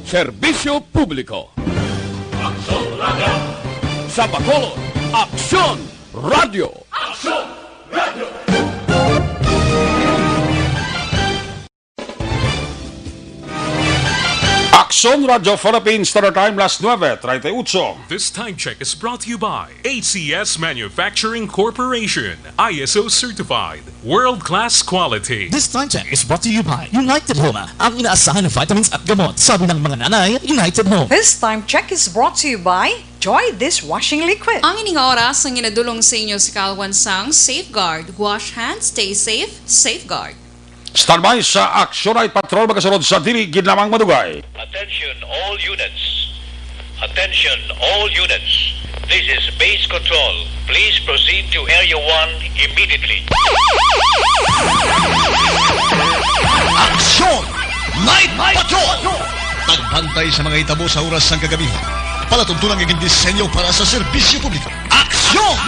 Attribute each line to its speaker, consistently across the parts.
Speaker 1: Serbisyo Publiko.
Speaker 2: Aksyon Radio!
Speaker 1: Sa Bacolod, Aksyon Radio.
Speaker 2: Aksyon Radio!
Speaker 3: Aksyon Radio Philippines, Standard Time, las 9:38.
Speaker 4: This time check is brought to you by ACS Manufacturing Corporation, ISO certified, world-class quality.
Speaker 5: This time check is brought to you by United Home, ang inaasahan ng vitamins at gamot. Sabi ng mga nanay, United Home.
Speaker 6: This time check is brought to you by Joy Dishwashing Liquid.
Speaker 7: Ang ining oras ang inadulong sa inyo si Kalwansang Safeguard. Wash hands, stay safe, safeguard.
Speaker 3: Standby sa Aksyon ay patrol magasunod sa dili ginlamang madugay.
Speaker 8: Attention all units. Attention all units. This is base control. Please proceed to Area 1 immediately.
Speaker 9: Aksyon! Night Patrol! Tagbantay sa mga itabo sa oras ng kagabihan. Palatuntunan ng disenyo para sa serbisyo publiko. Aksyon!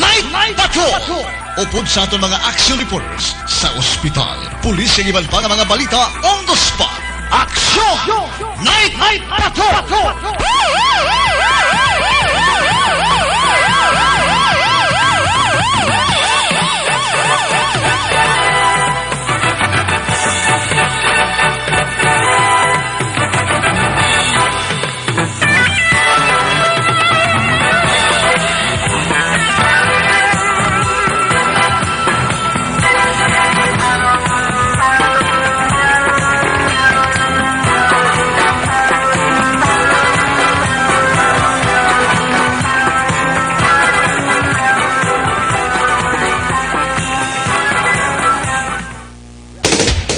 Speaker 9: Night Patrol! Upod sa aton mga action reporters sa ospital, pulis ang iban pa ng mga balita on the spot. Aksyon! Night Patrol!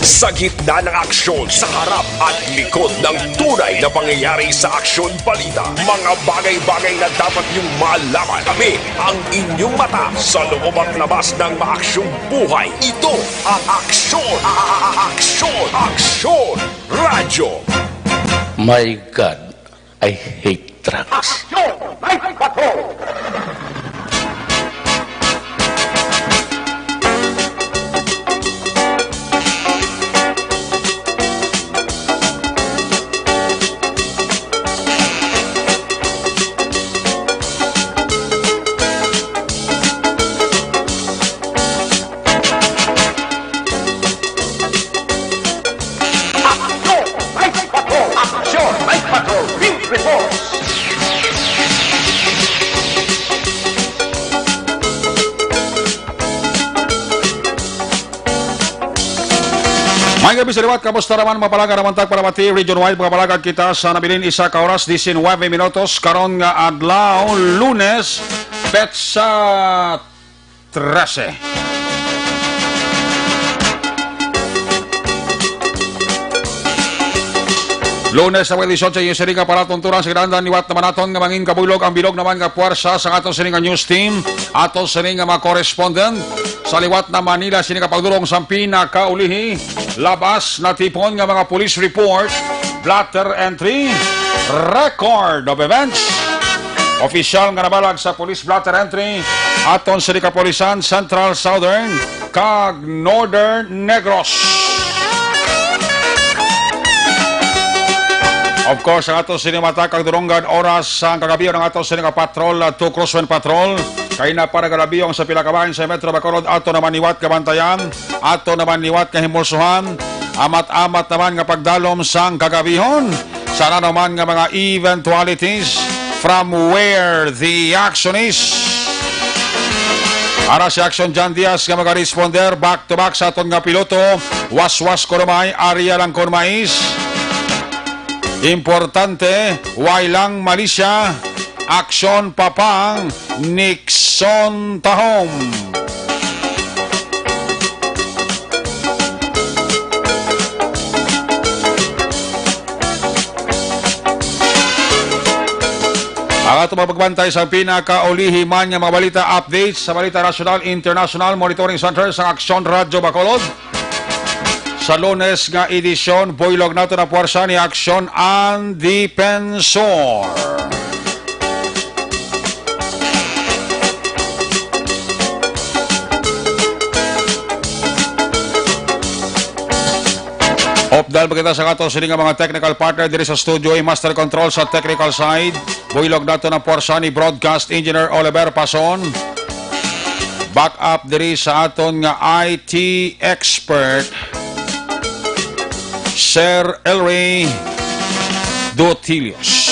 Speaker 10: Sa gitna ng aksyon, sa harap at likod ng tunay na pangyayari sa Aksyon Balita, mga bagay-bagay na dapat niyong malaman. Kami ang inyong mata sa loob at labas ng maaksyong buhay. Ito ang Aksyon! Aksyon Radio!
Speaker 1: My God, I hate trucks.
Speaker 10: Aksyon! Night Patrol!
Speaker 3: May gabi sa liwat, kamusta naman mapalaga naman tag para mati region-wide mga palagad kita sa nabilin isa ka oras 19 minutos karon nga adlaw Lunes petsa 13. Lunes sa 18 yung sininga para tunturan sa grandan niwat naman naton nga mangin kabulog ang bilog naman nga puwersa sa aton sininga news team aton sininga mga correspondent sa liwat na Manila sininga pagdurong sa pinakaulihi labas na tipon nga mga police report blatter entry record of events official nga nabalag sa police blatter entry aton sininga Kapolisan Central Southern kag Northern Negros. Of course, ang ato sinimata kag durunggan oras sa kagabi ng ato sininga patrol to crosswind patrol kay na para galabiyong sa pila ka bahin sa Metro Bacolod ato naman niwat kabantayan ato naman niwat kahimulsuhan amat-amat naman nga pagdalom sang kagabihon sana naman nga mga eventualities from where the action is. Ara si Action John Diaz nga mag-responder back to back sa aton nga piloto waswas Koromay Ariel ang Kormais. Importante, wailang Malaysia, Aksyon Papang, Nixon Tahom. Ang ato mapagbantay sa pinakaulihi man nga mga balita updates sa Balita National International Monitoring Center sa Aksyon Radio Bacolod. Sa Lunes nga edisyon, buylog nato na puwersa ni Aksyon ang Dipensor. Opdal kita sa kato sini nga mga technical partner diri sa studio ay master control sa technical side. Builog nato ng porsa ni broadcast engineer Oliver Pason. Back up diri sa aton nga IT expert Sir Elray Dotilios.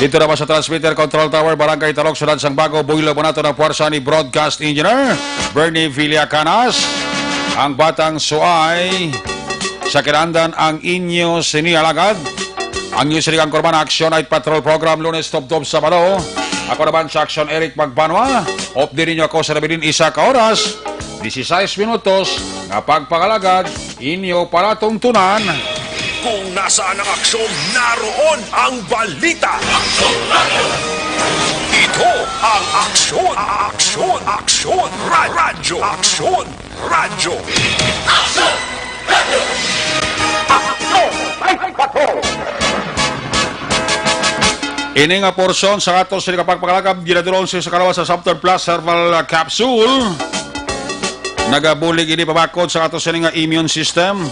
Speaker 3: Dito naman sa transmitter control tower, Barangay Talok, Sunod sang Bago, buhilo po nato ng puwersa ni broadcast engineer Bernie Villacanas. Ang batang suay sa kinandan ang inyo sinialagad. Ang inyo sinigang kurban Action Night Patrol Program, Lunes Top Sabado. Ako naman sa Action Eric Magbanwa. Off din ninyo ako sa nabilin isa ka oras, 16 minutos, nga pagpakalagad, inyo para tungtunan.
Speaker 10: Kung nasaan ang aksyon, naroon ang balita.
Speaker 2: Aksyon Radio.
Speaker 10: Ito ang aksyon, aksyon, radyo, aksyon, radyo.
Speaker 2: Aksyon Radio.
Speaker 3: Ini nga porsyon sa ato sa kapagpakalagad, ginadulong sa kalawa sa Subter Plus Herbal Capsule. Nagabulig ini pabakod sa ato sa nga immune system.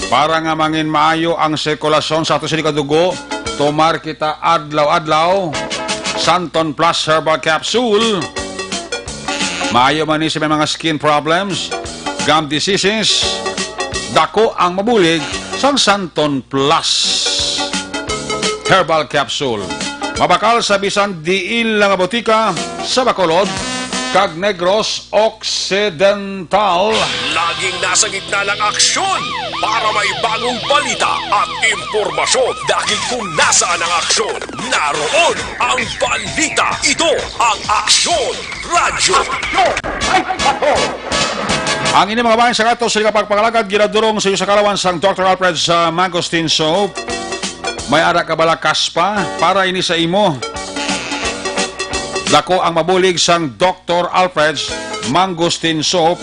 Speaker 3: Para nga mangin maayo ang sirkulasyon sa ato sa dugo, tomar kita adlaw-adlaw. Santon Plus Herbal Capsule. Maayo man ni sa may mga skin problems, gum diseases. Dako ang mabulig sang Santon Plus Herbal Capsule. Mabakal sa bisan diil lang botika sa Bacolod, kag Negros Occidental.
Speaker 10: Laging nasa gitna ng aksyon para may bagong balita at impormasyon. Dahil kung nasaan ang aksyon, naroon ang balita. Ito ang Aksyon Radio.
Speaker 3: Ang ini mga bayan sa kato sa pagpakalagad, ginadurong sa iyo sa kalawan sang Dr. Alfred's Mangosteen Soap. May ara ka balakas pa para ini sa imo. Dako ang mabulig sang Dr. Alfred's Mangosteen Soap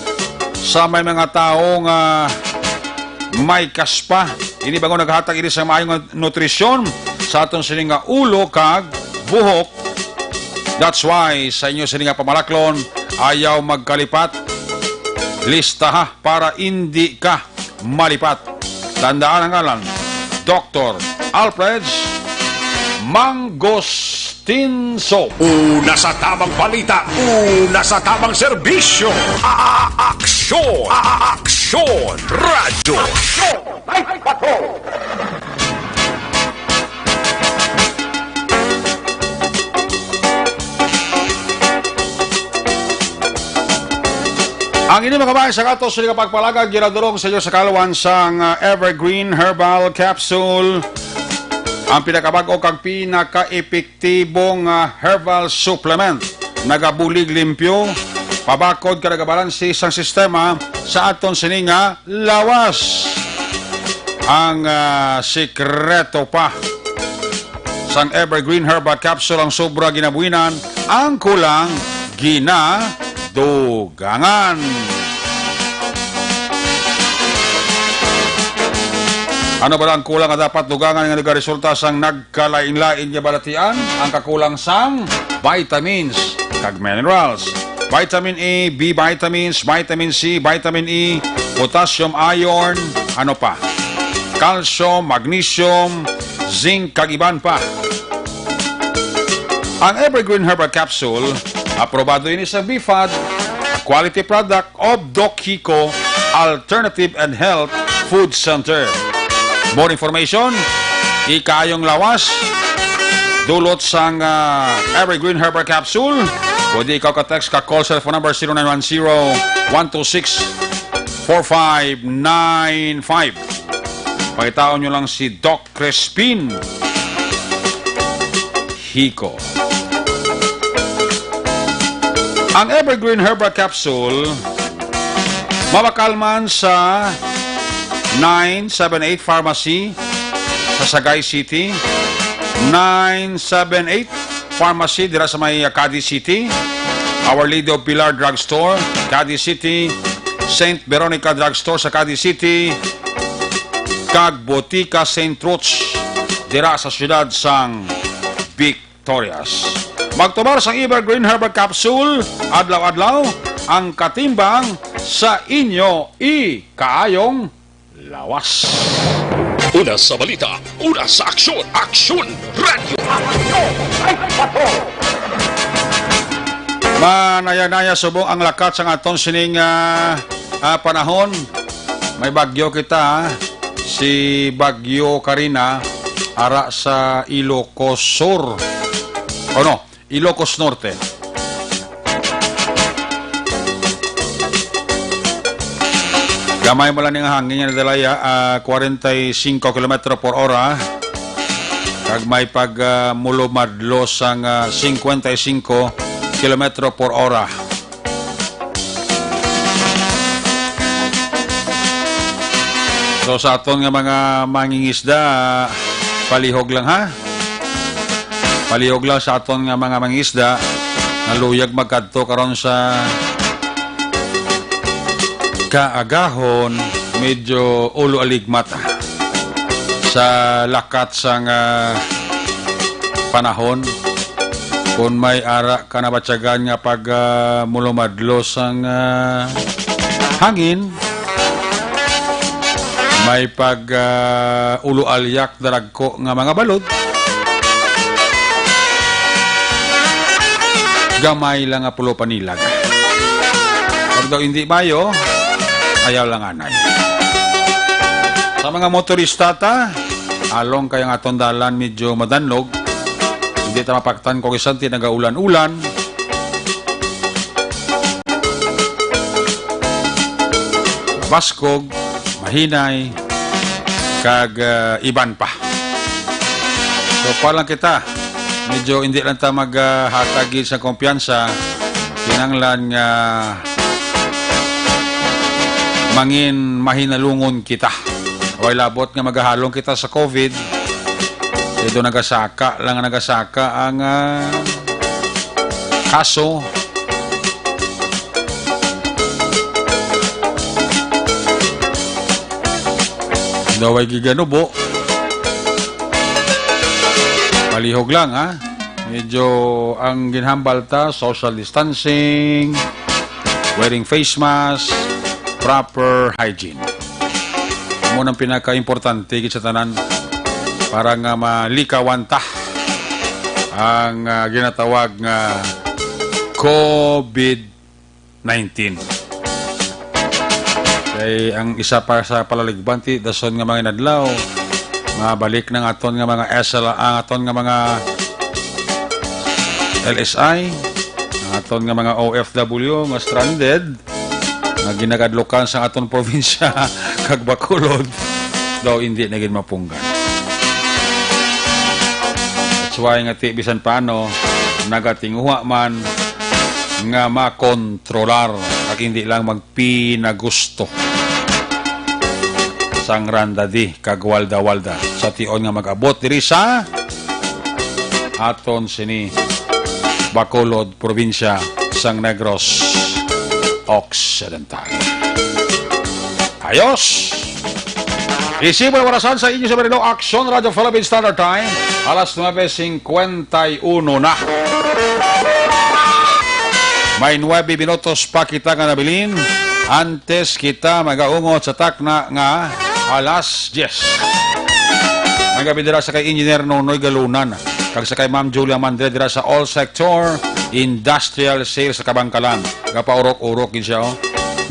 Speaker 3: sa may mga taong may kaspa. Ini bago naghatag ini sa maayong nutrisyon sa aton sining nga ulo kag buhok. That's why sa inyo sining nga pamalaklon ayaw magkalipat. Lista ha para hindi ka malipat. Tandaan ang ngalan, Dr. Alfred's Mangosteen Soap.
Speaker 10: Una sa tamang balita, una sa tamang serbisyo. Aksyon! Aksyon! Radyo!
Speaker 3: Ang ini mga kabayan sa kato sa pagpalagad, ginadurong sa iyo sa kalawan sang Evergreen Herbal Capsule. Ang pinakabago kag pinaka-epektibong herbal supplement. Nagabulig limpyo, pabakod ka nagabalansi isang sistema sa aton sininga lawas. Ang sikreto pa sang Evergreen Herbal Capsule ang sobra ginabuinan, ang kulang ginadugangan. Ano ba ang kulang nga dapat dugangan nga nagaresulta sang nagkalain-lain nga balatian? Ang kakulang sang vitamins kag minerals. Vitamin A, B vitamins, vitamin C, vitamin E, potassium, iron, ano pa? Calcium, magnesium, zinc, kag iban pa. Ang Evergreen Herbal Capsule, aprobado ini sa BFAD, quality product of Doc Hico Alternative and Health Food Center. More information, ikayong lawas, dulot sang Evergreen Herbal Capsule. Pwede ikaw ka-text ka-call sa phone number 0910-126-4595. Pakitaon nyo lang si Doc Crespin Hico. Ang Evergreen Herbal Capsule, mabakalman sa 978 Pharmacy sa Sagay City, 978 Pharmacy dira sa may Cadiz City, Our Lady of Pilar Drugstore, Cadiz City, St. Veronica Drugstore sa Cadiz City, kag Botica St. Roch dira sa siyudad sang Victorias. Magtubar sang Evergreen Herbal Capsule adlaw-adlaw ang katimbang sa inyo kaayong lawas.
Speaker 10: Una sa balita, una sa aksyon, Aksyon Radio.
Speaker 3: Manaya-naya subong ang lakat sa aton sining panahon. May bagyo kita, si Bagyo Karina, ara sa Ilocos Sur. O no, Ilocos Norte. Gamay mo lang ng hangin nga nadalaya, 45 km per hora. Kag may pag mulo-madlo sang 55 km per hora. So sa aton nga mga mangingisda, palihog lang ha. Palihog lang sa aton nga mga mangingisda, naluyag magkadto karon sa kaagahon, medyo ulo aligmat sa lakat sang panahon. Kung may ara ka na batyagan nga pag mulumadlo sang hangin, may pag ulo alyak daragko nga mga balod, gamay lang nga pulo panilag. Pag daw hindi mayo, ayaw lang anay. Sa mga motorista ta, along kayang atong dalan medyo madanlog, hindi ta mapaktan kung isang tinagaulan-ulan. Baskog, mahinay, kag iban pa. So palang kita, medyo hindi lang ta maghatagin sa kumpiyansa, kinanglan nga mangin mahinalungon kita. Way labot nga magahalong kita sa COVID. Ito nagasaka lang ang kaso. Daway giganubo. Palihog lang ha. Medyo ang ginhambal ta, social distancing, wearing face mask, proper hygiene. Mo nang pinaka-importante sa tanan para nga malikawan ta ang ginatawag nga COVID-19. Kay ang isa pa sa palaligbanti dason nga mga nadlaw, mabalik ng aton nga mga SL, ang aton nga mga LSI, ang aton nga mga OFW nga stranded nga ginagadlokan sa aton probinsya kag Bacolod daw hindi na gid mapunggan. That's why nga bisan paano nagatinguha man nga makontrolar kag hindi lang magpinagusto sang randadi kag walda-walda sa tion nga mag-abot diri sa aton sini Bacolod probinsya sang Negros Occidental. Ayos! Isipo na orasan sa inyo sa Marino Aksyon Radio Philippine Standard Time, alas 9:51 na. May 9 minutos pa kita nga nabilin antes kita magaungot sa takna nga alas 10. Magabi dira sa kay Engineer Nonoy Galunan, kag sa kay Ma'am Julia Mandre dira sa All Sector Industrial Sales sa Kabangkalan. Gapaurok-urok gid siya.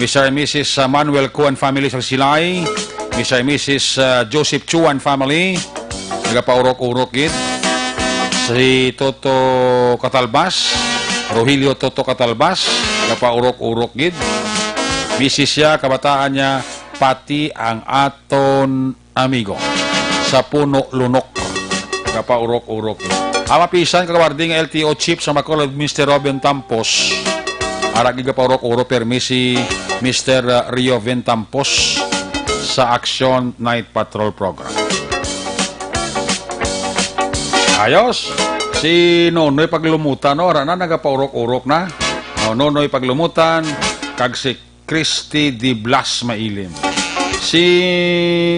Speaker 3: Mr. and Mrs. Manuel Kuan family sa Silay, Mr. and Mrs. Joseph Chuan family, gapaurok-urok gid. Si Toto Catalbas, Rogelio Toto Catalbas, gapaurok-urok gid. Mrs. siya, kabataan niya, pati ang aton amigo sa Puno Lunok, gapaurok-urok gid. Amapisan kagawarding LTO chief sa Bacolod, Mr. Robin Tampos. Arag gapaurok-urok permisi Mr. Rio Ventampos sa Action Night Patrol Program. Ayos! Si Nonoy Paglumutan, no? Rana nagapaurok-urok na. Nonoy Paglumutan, kag si Christy Di Blas Mailim. Si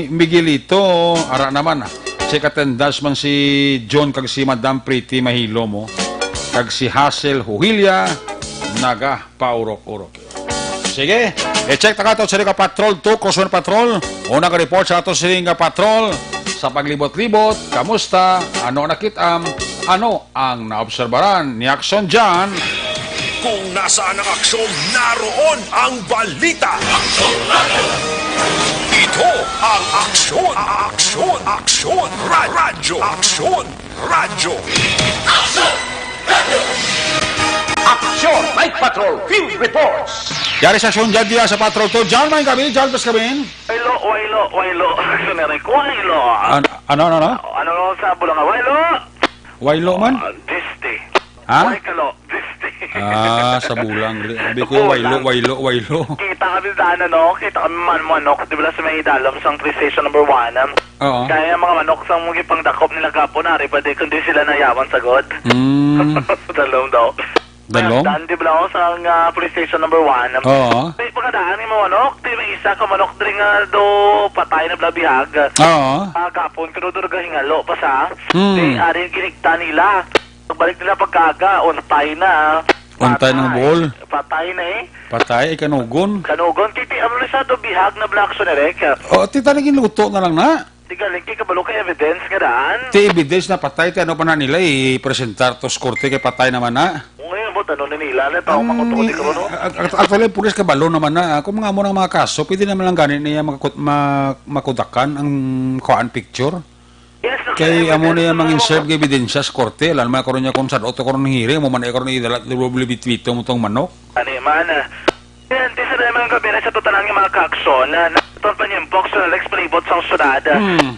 Speaker 3: Miguelito, ara naman si katendas man si John kag si Madam Pretty Mahilo mo. Kag si Hassel Huhilya, naga paurok-urok. Sige. I-check na ka ito sa Patrol 2, Crosswind Patrol. Unang report sa ito sa Patrol. Sa paglibot-libot, kamusta? Ano nakitam? Ano ang naobserbaran ni Aksyon dyan?
Speaker 10: Kung nasaan ang aksyon, naroon ang balita. Aksyon Radio! Ito ang aksyon, aksyon, aksyon, radyo, aksyon, radyo.
Speaker 2: Action! Radio!
Speaker 10: Aksyon, Night Patrol, Field Reports.
Speaker 3: Yari sa aksyon dyan diya sa Patrol 2. Dyan may kami, dyan pas kami.
Speaker 11: Wailo. Aksyonerik, wailo.
Speaker 3: Ano?
Speaker 11: Ano sa Bulanga, wailo?
Speaker 3: Wailo man?
Speaker 11: Disti.
Speaker 3: Ha?
Speaker 11: Waikalo, disti.
Speaker 3: Sa bulang. Sabi ko, wailo.
Speaker 11: Kita kami daan, kita kami manok, di ba sa may dalam sa police station number 1.
Speaker 3: Oo.
Speaker 11: Kaya mga manok sa mga pangdakop nila kapo na, pwede kundi sila nayawan sagod. Dalom daw.
Speaker 3: Dalom?
Speaker 11: Daan, di ba sa police station number 1.
Speaker 3: Oo.
Speaker 11: May pagkadaan ni mga manok, di may isa ka manok din nga do patay na blabihag.
Speaker 3: Oo.
Speaker 11: Kapon, kinudurga hingalo pa sa,
Speaker 3: Hmm.
Speaker 11: di aring ginikta nila. Pagbalik nila pagkaga, untay na.
Speaker 3: Untay ng buhol.
Speaker 11: Patay na
Speaker 3: Patay, kanugon.
Speaker 11: Kanugon, titi, ano na sa do bihag na black sonerek.
Speaker 3: O, tita naging luto na lang na.
Speaker 11: Di galing, kabalo kay evidence nga daan.
Speaker 3: Ti evidence na patay, ti ano pa na nila, i-presentar to korte kay patay naman na.
Speaker 11: Ngayon mo, tanong na nila, na tao makutukot ikaw, no?
Speaker 3: Actually, pulis kabalo naman na. Kung mga mo ng mga kaso, pwede naman lang ganin niya makudakan ang kuhaan picture.
Speaker 11: Yes,
Speaker 3: Kay amo na yung mga insert kay ebidensya sa korte. Alam mo, karoon niya kung saan oto karoon ng hiri, mo man ay karoon idalat, bitwito mo tong manok.
Speaker 11: Ano man, yan, di sa naman gabi na sa tutanang yung mga kakson, na ito pa niyang box na Alex palibot sa syudad.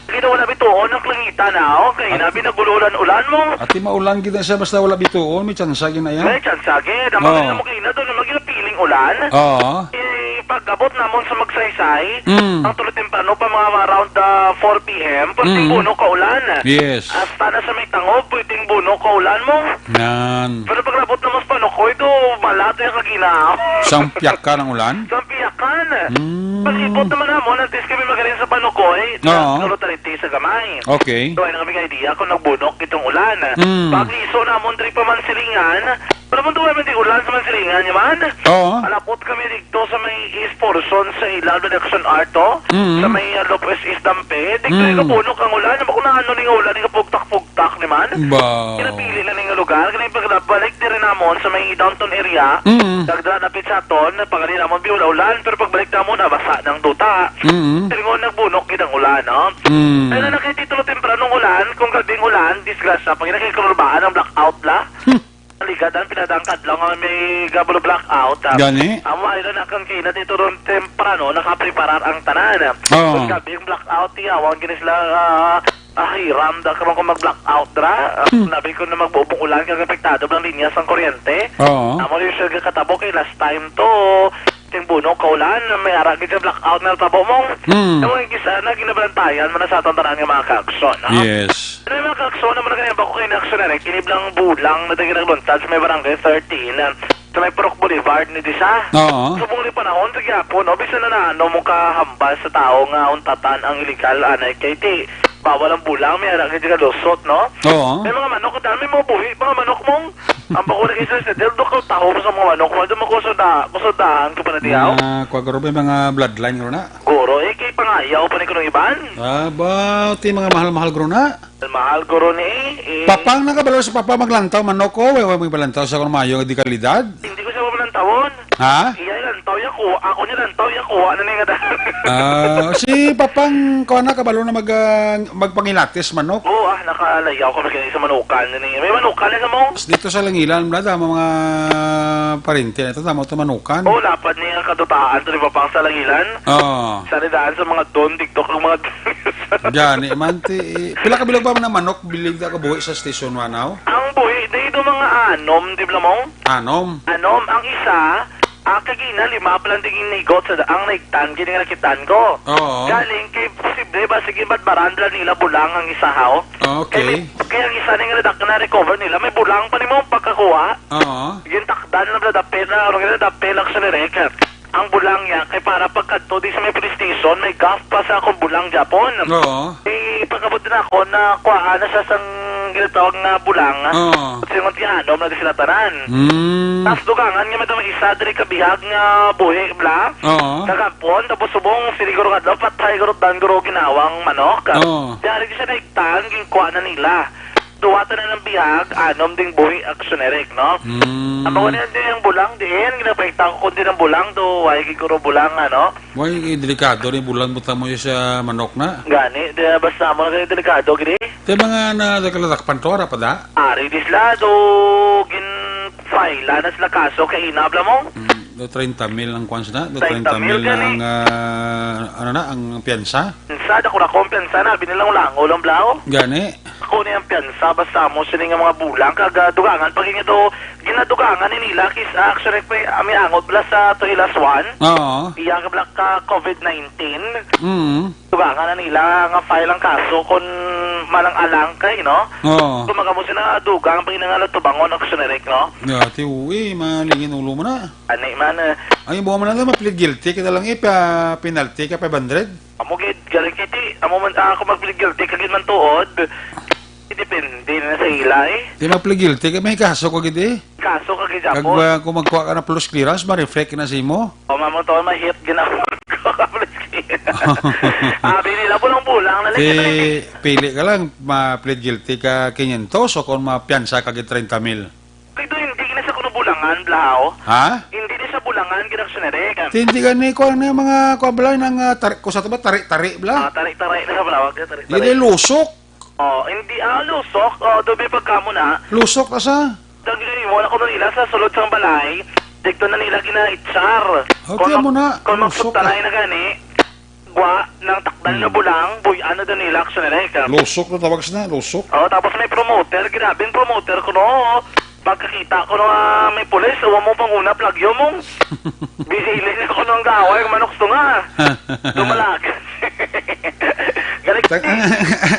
Speaker 11: Ginawa na bituon ng klangita na, kaya nabi nagululan-ulan mo.
Speaker 3: At di maulan kita siya, basta wala bituon, may tsansa ginaya.
Speaker 11: May chansage, naman mo kayo na doon, maginapiling ulan.
Speaker 3: Oo.
Speaker 11: Pag-abot namon sa magsaysay, ang tuloy temprano pa mga around 4 p.m., pwedeng buno ka ulan.
Speaker 3: Yes.
Speaker 11: Hasta na sa may tangob, pwedeng buno ka ulan mo.
Speaker 3: Nan.
Speaker 11: Pero pag-abot naman sa panokoy, do, malato yung kaginaw.
Speaker 3: Sampiak ka ng ulan?
Speaker 11: Sampiakan. Pag-ibot naman namon, antes kami magaling sa panokoy, siguro taliti sa gamay.
Speaker 3: Okay.
Speaker 11: So, ay na kami idea kung nagbunok itong ulan. Pag-iso namon, tri pa man silingan, pero kung tuwa di ulan sa man silingan, yaman.
Speaker 3: Oo.
Speaker 11: Alapot kami dito sa may East Porson, sa Ilal Reduction Arto, sa may Lopez East Dampe. Di kayo kabunok ang ulan. Kung ano ning ulan, ning kapugtak-pugtak naman.
Speaker 3: Ba.
Speaker 11: Kinapili na ning lugar. Kaya pagbalik din rin namon sa may downtown area, dagda na pitsaton, pangalin namon biula-ulan, pero pagbalik namon, basa ng duta. Pero nagbunok kitang ulan, no? Ay na nakititulo tempranong ulan, kung gabing ulan, disgrasya, pag nakikulubaan ng blackout la. Ligadan, pinadangkad lang ang may gabalo blackout.
Speaker 3: Gani?
Speaker 11: Amo ay na nakang kinat ito ron temprano, nakapreparar ang tanan.
Speaker 3: Oo.
Speaker 11: Kung gabing blackout, tiyawang ginis lang, hiram da karon ko mag-blackout dra. Nabi ko na magbubong ulan kag apektado ng linya sang kuryente.
Speaker 3: Oo.
Speaker 11: Amo rin siya katabo kay last time to. Ting buno kaulan, may aragid sa blackout na tabo mo. Amo yung kisa na ginabantayan man sa tantanan nga mga kakson.
Speaker 3: Yes.
Speaker 11: Ano yung mga kakson naman na ganyan ba ko kayo na rin? Kiniblang bulang na daging nagluntad sa may barangay 13. Sa may Purok Boulevard ni Disa.
Speaker 3: Oo.
Speaker 11: Subong ni panahon, sa gyapon, bisa na ano mo kahambal sa tao nga untatan ang illegal anay kay ti. Bawal ang bulang, may arang hindi ka lusot, no?
Speaker 3: Oo.
Speaker 11: May mga manok, dami mo buhi, mga manok mong, ang bako na isa sa del, doon ka taho sa mga manok mo, doon mo kusudahan ka pa na diyaw.
Speaker 3: Kwagaro may mga bloodline ro na.
Speaker 11: Guro, kay pangayaw pa ni ko ng iban.
Speaker 3: Aba, ti mga mahal-mahal gro na.
Speaker 11: Mahal guro ni,
Speaker 3: Papang nakabalo sa papa maglantaw manok ko, may magbalantaw sa kung mayo di kalidad.
Speaker 11: Hindi ko siya mamalantawon.
Speaker 3: Ha?
Speaker 11: Iya, lantaw ya ko, ako niya lantaw ya ko, ano na nga
Speaker 3: Si papang ko na kabalo na magpangilatis manok.
Speaker 11: Oo, nakalayaw ko na ganyan sa manukan. May manukan na mo?
Speaker 3: Dito sa Langilan, blada, mga parente na ito, tama ito manukan.
Speaker 11: Oo, lapad niya kadutaan ito ni Papang sa Langilan.
Speaker 3: Oo.
Speaker 11: Sanidaan sa mga don, TikTok ng mga
Speaker 3: Diyan, pila ka bilog ba ng manok, bilig da ka buhi sa station 1 now?
Speaker 11: Ang buhi, dito mga anom, di ba mo?
Speaker 3: Anom?
Speaker 11: Anom, ang isa, kagina, 5 palang tingin nigot sa ang naigtan, gini nga nakitan ko.
Speaker 3: Oo.
Speaker 11: Galing kay posible ba, sige ba't barandra nila bulang ang isa haw?
Speaker 3: Okay.
Speaker 11: Kaya ang isa na recover nila, may bulang pa ni mo pagkakuha.
Speaker 3: Oo.
Speaker 11: Yung takdan na nadapel na, nadapel lang sa nirekat. Ang bulang niya, kay para pagkadto di sa may police station, may gaff pa sa akong bulang Japon.
Speaker 3: Oo.
Speaker 11: Eh, pagka nakabot din ako na kuhaan na siya sang ginatawag nga bulang.
Speaker 3: Oo.
Speaker 11: At singon tiyanom na di sila tanan. Tapos dugangan nga madama isa diri kabihag nga buhi bla.
Speaker 3: Oo.
Speaker 11: Kagampon tapos subong siniguro nga daw patay guro dan guro ginawang manok.
Speaker 3: Oo.
Speaker 11: Dari di siya naigtan ginkuha na nila. Duwata na ng bihag, anom ding buhi aksyonerik, no? Ang mga din yung bulang din, ginapakita ko kundi ng bulang do, ay giguro bulang, ano?
Speaker 3: Why, delikado rin bulan mo tamo sa manok na.
Speaker 11: Gani, di basta mo na delikado, gini?
Speaker 3: Te mga nagkalatakpan to, pa da?
Speaker 11: Ari, di sila, do, gin-faila na sila kaso kay inabla mo?
Speaker 3: Do 30 mil ang kwans na? Do
Speaker 11: 30
Speaker 3: 30 mil
Speaker 11: gani.
Speaker 3: ang piyansa?
Speaker 11: Pinsa, dako na kumpensa na, binilang lango lang blao.
Speaker 3: Gani?
Speaker 11: Ako na yung piyansa, basta mo sila nga mga bulang, kagadugangan, pag nga do, ginadugangan ni nila, kis actually, ami angot bla sa Toilas 1.
Speaker 3: Oo.
Speaker 11: Iya ka bla ka COVID-19. Dugangan na nila nga file ang kaso kung malang alang kay, no?
Speaker 3: Oo.
Speaker 11: Kung magamo sila dugang, pag nga tubangon, aksyonerik, no?
Speaker 3: Dati, uwi, malingin ulo mo na.
Speaker 11: Ani man,
Speaker 3: Ay, buwan mo na lang, ma-plead guilty, kita lang penalty ka 500.
Speaker 11: amo gid, galing kiti, amo man ako mag-plead guilty, kagid man tuod. Depende na sa ila, eh.
Speaker 3: Di ma-plead guilty, may kaso ko gidi.
Speaker 11: Kaso kagid
Speaker 3: Kag
Speaker 11: ako.
Speaker 3: kung magkuha ka na plus clearance, ma-reflect na si mo.
Speaker 11: O mamang taon, ma-hit ginawag ko, kaplis Sabi nila, bulang-bulang,
Speaker 3: Di, pili ka lang, ma-plead guilty ka 500 o kung ma-piansa ka 30 mil.
Speaker 11: Ito, hindi na sa kuno bulangan, blao.
Speaker 3: Ha?
Speaker 11: Hindi na sa bulangan, ginaksyonerik.
Speaker 3: Hindi ka ni ko na mga kuwabla ng tarik ko sa tabi, tarik-tarik bla.
Speaker 11: Tarik-tarik na sa blawag, tarik-tarik.
Speaker 3: Hindi lusok.
Speaker 11: Oh, hindi, lusok. Dobi pagkamo na.
Speaker 3: Lusok ka sa.
Speaker 11: Dagli mo na ko nila sa sulod sang balay. Dito na nila ginaitsar.
Speaker 3: Tiyan mo na.
Speaker 11: Kung
Speaker 3: Lusok ka.
Speaker 11: magsubtalay na gani, gwa ng takdal na bulang, boy, ano doon nila aksyonerik.
Speaker 3: Lusok na tawag na, lusok.
Speaker 11: Oh, tapos may promoter, grabing promoter ko no. Pagkakita ko no, may pulis, uwa mo pang una, plagyo mong. Bisilin ako ng gaway, manok to nga. Dumalag. Galing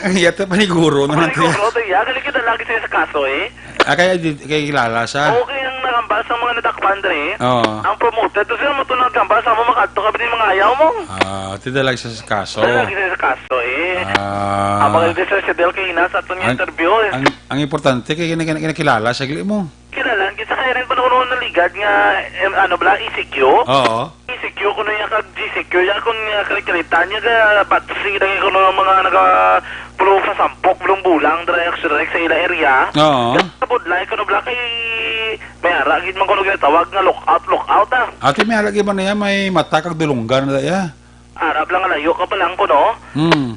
Speaker 3: Ang yata paniguro na natin.
Speaker 11: Paniguro to iya, galing kita lagi sa'yo sa kaso eh.
Speaker 3: Kaya kilala sa.
Speaker 11: Okay ang nagambas ang mga nadakpan dre.
Speaker 3: Oo.
Speaker 11: Ang promoter, to sila mo ito nagambas, ang mga makadto ka ba din mga ayaw mo?
Speaker 3: Tidalag sa kaso.
Speaker 11: Lagi sa'yo sa kaso eh. Ang mga sa si Del Kainas at yung interview eh.
Speaker 3: Ang importante kaya kinakilala sa gili mo.
Speaker 11: Kilalan, kisa kaya rin pa na naligad nga, ano bla, ECQ?
Speaker 3: Oo.
Speaker 11: ECQ ko na yung kag-GCQ, yan kung kalikalitan niya ka, batsi na yung mga naka-proof sa sampok, bulong bulang, direction sa ila area.
Speaker 3: Oo.
Speaker 11: Sa budlay ko na bla kay, may aragid man ko na tawag nga lookout ah.
Speaker 3: Ate may alagi ba na yan, may mata kag dulunggan na daya.
Speaker 11: Arab lang alayo ka pa lang ko no.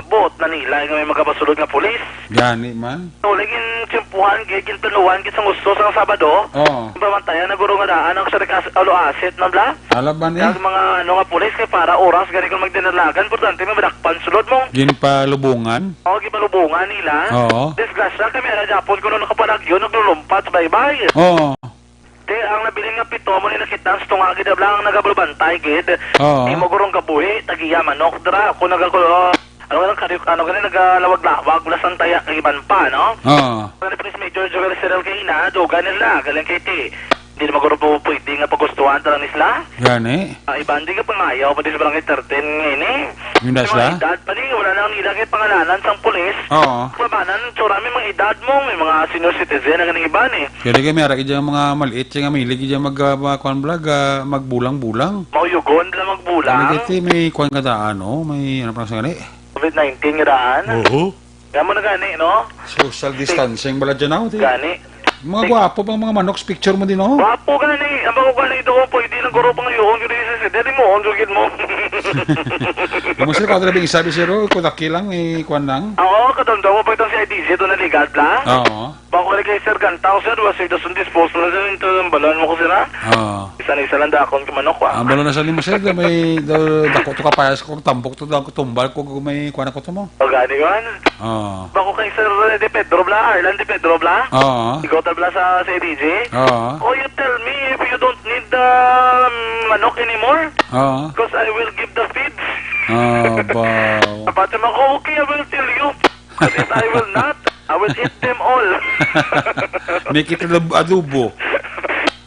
Speaker 11: Bot na nila nga may magabasulod nga pulis.
Speaker 3: Gani man.
Speaker 11: So, laging tsimpuhan, gigin tunuan, git sa gusto sa Sabado.
Speaker 3: Oo.
Speaker 11: Pamantayan na guro nga daan ang sarik asit na bla.
Speaker 3: Alaban eh.
Speaker 11: Kag mga ano nga pulis kay para oras gani kung magdinalagan, importante may madakpan sulod mo.
Speaker 3: Ginpalubungan.
Speaker 11: O, gibalubungan nila.
Speaker 3: Oo.
Speaker 11: Disgrasya kami na Japon kuno nakapalagyo, naglulumpat sa baybay.
Speaker 3: Oo.
Speaker 11: Te, ang nabiling nga pito mo ni nakita ang stungagid na blang nagabalubantay gid.
Speaker 3: Oo.
Speaker 11: Di mo gurong kabuhi, tagiya manok dra. Kung nagakulo, ano gani nagalawag-lawag, lasang taya kay iban pa, no?
Speaker 3: Oo.
Speaker 11: Kung Prince Major Joel Cyril kay ina, doga nila, galing kay ti. Hindi naman guro po pwede nga pagustuhan talang isla.
Speaker 3: Gani.
Speaker 11: Ibandi ka pangayaw, pati sa barangay 13 ngayon eh.
Speaker 3: Yung dasla?
Speaker 11: Mga edad pa ni, wala nang nila kay pangalanan sang pulis.
Speaker 3: Oo.
Speaker 11: Pabanan, tsura may mga edad mo, may mga senior citizen na ganing iban eh.
Speaker 3: Kaya kaya may araki dyan mga maliit siya nga may hilig dyan magbulang-bulang.
Speaker 11: Mauyugon na magbulang.
Speaker 3: Kaya may kuwan ka daan, no? May ano pa sa gani?
Speaker 11: COVID-19 nga daan.
Speaker 3: Oo.
Speaker 11: Kaya mo na gani, no?
Speaker 3: Social distancing bala dyan ako.
Speaker 11: Gani.
Speaker 3: Mga gwapo bang mga manoks picture mo din, no?
Speaker 11: Wapo gani, ang bago gani ito ko, pwede ng guro pang yun, yun yung dali mo, jugid mo.
Speaker 3: Kamusta ka talagang isabi siro, kudaki lang, may kuwan lang?
Speaker 11: Oo, katanda mo pa itong si IDC, ito na legal bla.
Speaker 3: Oo.
Speaker 11: Bako kay Sir Gantaw, sir, was it doesn't dispose na sir, ito ang balan mo ko sila.
Speaker 3: Oo.
Speaker 11: Isa na dakon kumanok wa.
Speaker 3: Ang balo na sa lima sir, may dako to kapayas ko, tambok to, dako tumbal ko, may kuwan ako to mo.
Speaker 11: O gani man.
Speaker 3: Oo.
Speaker 11: Bako kay Sir De Pedro bla, Arlan De Pedro bla.
Speaker 3: Oo.
Speaker 11: Ikaw bla sa IDC.
Speaker 3: Oo.
Speaker 11: Oh, you tell me if you don't need the manok anymore.
Speaker 3: Oo.
Speaker 11: Because I will give the feeds.
Speaker 3: Baw.
Speaker 11: Fatima ko, okay, I will tell you. But if I will not, I will eat them all.
Speaker 3: Make it adobo.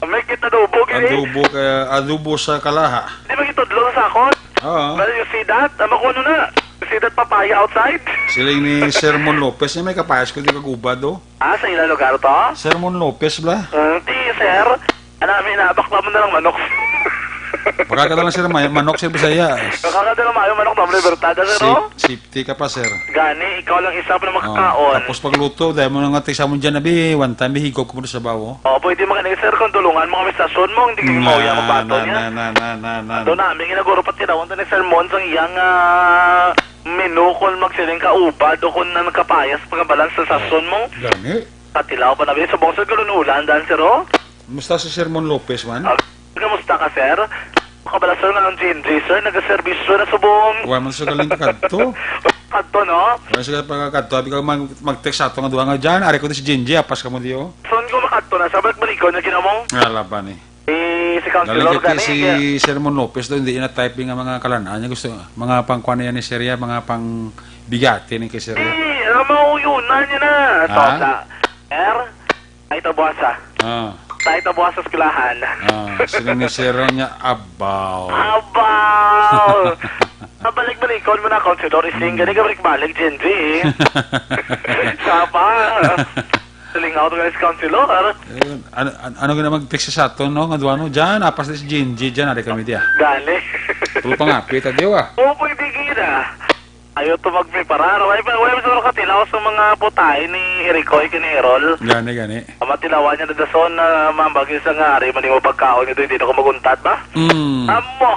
Speaker 11: Make it adobo, gini.
Speaker 3: Adobo sa kalaha.
Speaker 11: Di ba itudlo sa sakot?
Speaker 3: Oo.
Speaker 11: Well, you see that? Ama ko ano na. You see see that papaya outside?
Speaker 3: Sila ni Sermon Lopez, may kapayas ko, di ka gubad, oh.
Speaker 11: Sa ilang lugar to?
Speaker 3: Sermon Lopez, bla?
Speaker 11: Di, sir. Amin, bakla mo na lang manok.
Speaker 3: Pagkakadala sir, manok sir Bisaya.
Speaker 11: Kakakadala mayo manok na libertad, sir, no?
Speaker 3: Safety ka pa, sir.
Speaker 11: Gani, ikaw lang isa pa na makakaon.
Speaker 3: Tapos pagluto, dahil mo nang sa mo dyan, nabi, one time, higop ko mo sa bawo.
Speaker 11: Pwede makinig, sir, kung tulungan mo kami sa stasyon mo, hindi kayo mauya mo bato niya. Doon namin ginaguro pat kinawon to ni Sir Mons ang iyang menu kung magsiling ka upad o kung nagkapayas pagkabalans sa stasyon mo.
Speaker 3: Gani?
Speaker 11: Patilaw pa nabi sa bong sir, ulan dan, sir, oh.
Speaker 3: Musta si Sermon Lopez, man?
Speaker 11: Kamusta ka, sir? Kabala, sir, ng GNG, sir, nag-service na subong.
Speaker 3: Huwag man sa galing kadto.
Speaker 11: Kadto, no?
Speaker 3: Huwag sa pagkakadto, abi ka mag-text ato nga duwa nga dyan, ari ko si Genji, apas ka mo diyo.
Speaker 11: Saan ko makadto na? Sabag balikon na ginamong?
Speaker 3: Laban eh.
Speaker 11: Si Councilor
Speaker 3: galing
Speaker 11: gani.
Speaker 3: si Sermon Lopez doon, hindi na-typing ang mga kalanaan niya. Gusto, mga pangkuan niya ni Seria, mga pang bigati ni kay Seria.
Speaker 11: Mauyunan niya na. Tosa. Sir, ay tabuasa. Tayo tabuas sa eskulahan.
Speaker 3: Sila ni Seria niya, abaw.
Speaker 11: Abaw! Balik-balikon mo na, Councilor. Ising, gani ka balik-balik, Genji. Sapa. Salingaw to guys, Councilor.
Speaker 3: Ano gina mag-text sa ato, no? Nga duwa, no? Diyan, apas na si Genji, diyan, ari kami diya.
Speaker 11: Gani.
Speaker 3: Tulo pa nga, pita diyo,
Speaker 11: Pwede gina. Ayaw to magmipararo. Ay, wala mo sa katilaw sa mga putay ni Ericoy Kinirol.
Speaker 3: Gani.
Speaker 11: Matilawan niya na dason na mambagin sa ngari, mali mo pagkaon nito, hindi na ko maguntat ba? Amo!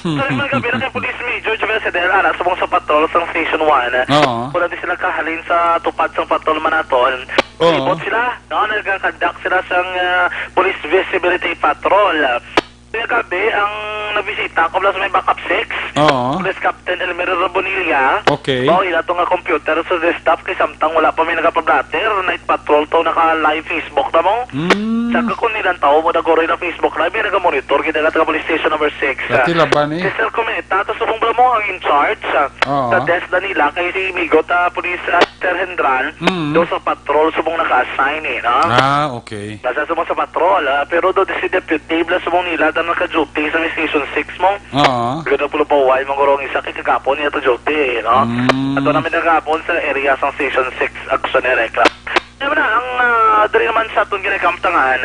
Speaker 11: Sorry man gabi na kay Police Major Javel Sedel, anak sa mga sa patrol sa Station 1. Wala din sila kahalin sa tupad sa patrol manaton. Ibot sila, nagkakandak sila sa Police Visibility Patrol. Kaya gabi, ang nabisita ko plus may backup 6. Police Captain Elmer Rabonilla.
Speaker 3: Okay.
Speaker 11: Ila to nga computer sa desktop kay samtang wala pa may nagapablatter. Night patrol to naka-live Facebook na mo. Saka kung nilang tao mo nagoroy na Facebook live, may nagamonitor kita nga taga police station number 6.
Speaker 3: Dati laban eh.
Speaker 11: Si Sir Cometa, tapos subong mo ang in charge sa desk na nila kay si Migot Police Sir Hendran. Doon sa patrol subong naka-assign eh, no?
Speaker 3: Okay.
Speaker 11: Nasa subong sa patrol, pero doon si deputy, subong nila naka-duty sa Station 6 mo. Ganda po pa uway, mangurong isa kay kagapon niya to duty, no? Ato namin nagapon sa area sa Station 6 action ni Rekla. Naman na, ang dari naman sa itong ginakamtangan,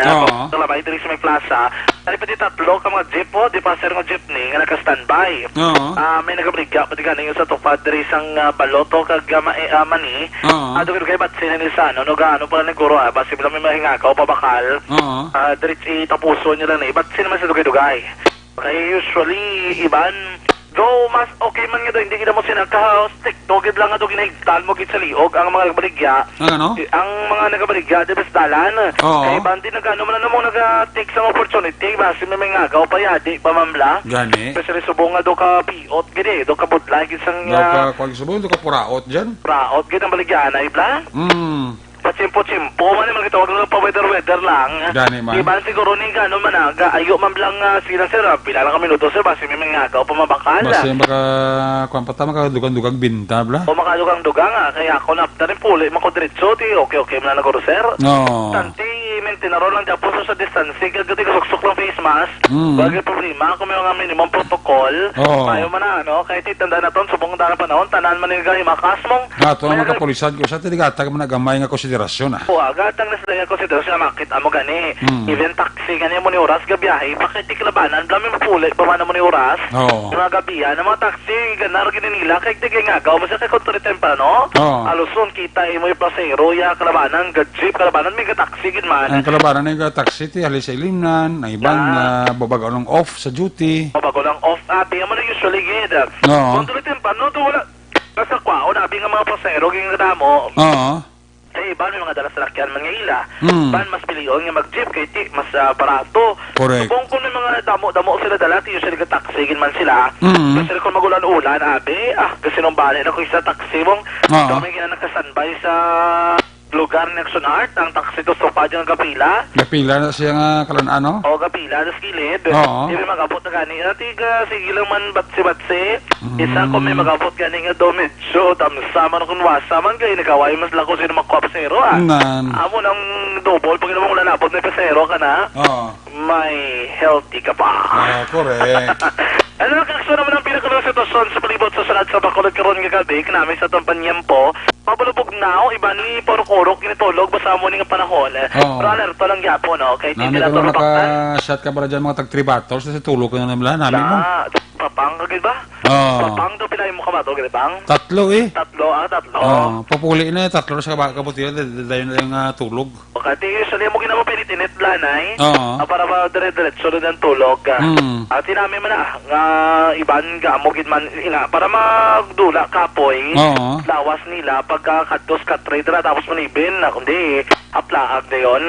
Speaker 11: talabay dari sa may plaza, dari pati tatlo ka mga jeep po, di pa sir nga jeepney nga naka-standby. May nagabligya, pati ka ninyo sa tupad dari isang baloto kag mani. Ado kayo ba't sinanisan, no gaano pala naguro, basi bilang may mahingakaw, pabakal. Dari itapuso nyo lang na, ba't sinaman sa dugay-dugay? Kaya usually, iban, though mas okay man nga doon, hindi kita mo sinagka-stick, togid lang nga doon ginahigtal mo sa liog, ang mga nagabaligya. Ang mga nagabaligya, di ba dalan? Kaya iban din nagano man na mo nag-take sa opportunity, basi may ngagaw pa yadi, pamamla.
Speaker 3: Gani.
Speaker 11: Kasi subong nga doon ka piot, gini, doon ka budlay, gisang...
Speaker 3: Doon ka subong, doon ka puraot dyan?
Speaker 11: Puraot, gini ang baligya na, ibla? Pachimpo-chimpo, man naman kita, wag lang pa-weather lang.
Speaker 3: Gani man.
Speaker 11: Iban siguro ni gano'n man ayo man lang sila sir, pila lang ka minuto sir, basi may ngagaw pa mabakal.
Speaker 3: Basi kuwampata makadugang binta, bla?
Speaker 11: O makadugang kaya ako na, darin puli, makodritso, okay man na naguro sir. Tanti, maintinaro lang dyan po sa distancing, gagati kasuksok lang face mask. Bagay problema, kung may mga minimum protocol, tayo man na, no? Kahit itanda na ton, subong dana panahon, tanan man yung himakas mong.
Speaker 3: Ito ang makapulisan ko, sa tigatag man nagamay nga konsiderasyon,
Speaker 11: agatang nasa nga konsiderasyon na makita mo gani. Even taxi, gani mo ni oras, gabiyahe, bakit ikilabanan, blami mo puli, pamana mo ni oras. Mga gabiyan, ang mga taxi, ganar gini nila, kahit di nga gaw, masya kay kontori tempano. Aluson, kita, mo yung pasero, ya, kalabanan, jeep, kalabanan, may taxi, ginman.
Speaker 3: Ang kalabanan ng taxi, ti halis sa ilimnan, ang ibang babagaw ng off sa duty.
Speaker 11: Babagaw ng off, ati, mo na usually gid. Kontori tempano, to wala, nasa kwao, nabi nga mga pasero, ginga mo. Ban may mga dalas lakyan mga ila. Ban mas biliyon nga mag-jeep kay ti mas barato.
Speaker 3: Correct.
Speaker 11: Subong kung may mga damo sila dala ti usually taxi man sila. Kasi kung magulan-ulan abi, kasi nung bali na ko isa taxi mong may ginanakasanbay sa lugar ng Action Art, ang taxi to sopa dyan ng kapila.
Speaker 3: Kapila na siya nga kalan
Speaker 11: kapila, das kilid. Di may magabot na gani. Tiga, sige lang man batsi-batsi. Isa ko may magabot gani nga do medyo damsa man kung wasa man kayo nagaway mas lako sino makuha pasero Amo nang double, pag naman wala napot na pasero ka na, may healthy ka pa.
Speaker 3: Correct.
Speaker 11: Ano ang kaksyon naman ng pinakalang sitwasyon sa palibot sa salat sa Bacolod karon nga gabi namin sa itong panyempo. Mabulubog na o iba ni Porok-Urok kinitulog basa mo nga panahon. Pero alerto lang yapo no. Kay
Speaker 3: Nami ko na naka-shot ka para dyan mga tag-3 sa tulog ko na naman namin mo.
Speaker 11: Papang kagid ba? Papang daw pilay mo ka ba to, gani bang?
Speaker 3: Tatlo eh.
Speaker 11: Tatlo.
Speaker 3: Papuli na tatlo sa kabutihan dahil na yung tulog.
Speaker 11: Kasi usually mo ginamo pinitinit lanay. Para ba dire-diretso rin ang tulog. At sinami man na nga iban ga mo gid man ina para magdula kapoy. Lawas nila pagka-kadtos ka trader tapos manibin na kundi aplaag na yun.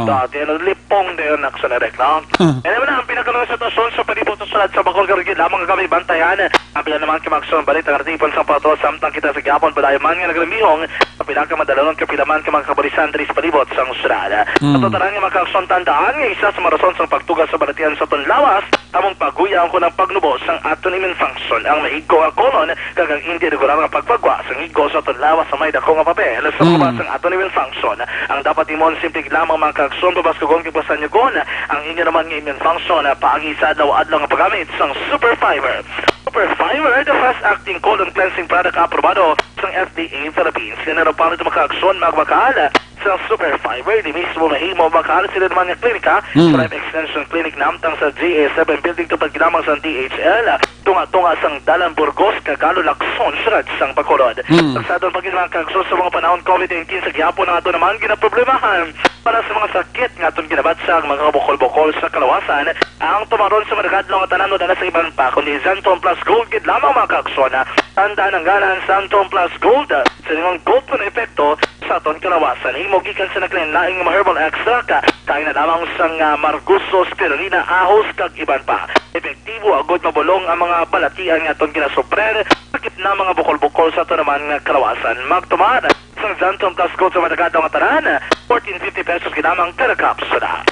Speaker 11: Dati lipong na yun naksanarek na. Ano na ang pinakalang sitwasyon sa palibot sa salat sa Bacol Gargid lamang kami bantayan. Kapila naman kimakson balik ang artipon sa pato samtang kita sa Gapon padayo man nga naglamihong kapila ka madalon kapila man ka makakabalisan diri sa palibot sa usrada. Sa totalan nga makakson tandaan nga isa sa marason sa pagtugas sa balatian sa Tunlawas among paguyang ko ng pagnubos ang aton imin function ang maigo nga kolon kagang hindi regular nga pagpagwa sa igo sa Tunlawas sa may dako nga papel sa mga ang aton imin function ang dapat imon simple lamang makakson babas kung kipasan nyo kon ang inyo naman nga imin function paagi sa adlaw-adlaw nga paggamit sang Super Fiber. Super Fiber, the fast-acting colon cleansing product aprobado sa FDA Philippines. Sinaro pa rin makakson magmakala sa Super Fiber, di mismo mahimo makala sila naman nga klinika sa Life Extension Clinic namtang sa GA7 building tupad ginamang sa DHL tunga-tunga sang Dalan Burgos kagalo Lacson sa sang Bacolod. Pagsadon pag mga kagson sa mga panahon COVID-19 sa gihapon na ato naman ginaproblemahan para sa mga sakit nga atong ginabatsag mga bukol-bukol sa kalawasan ang tumaron sa madagadlaw nga tanan na sa iban pa kundi Zanton Plus Gold gid lamang mga kagson tanda ng ganan Zanton Plus Gold sa inyong gold na epekto sa aton kalawasan himo gikan sa naglain-laing mga herbal extract kay na lamang sang Marguso spirulina ahos kag iban pa epektibo agud mabulong ang mga balatian nga atong ginasuprer sakit na mga bukol-bukol sa aton naman nga kalawasan magtumad sa Zanton Plus Gold sa madagadlaw nga tanan 1450 pesos ginamang kada kapsula.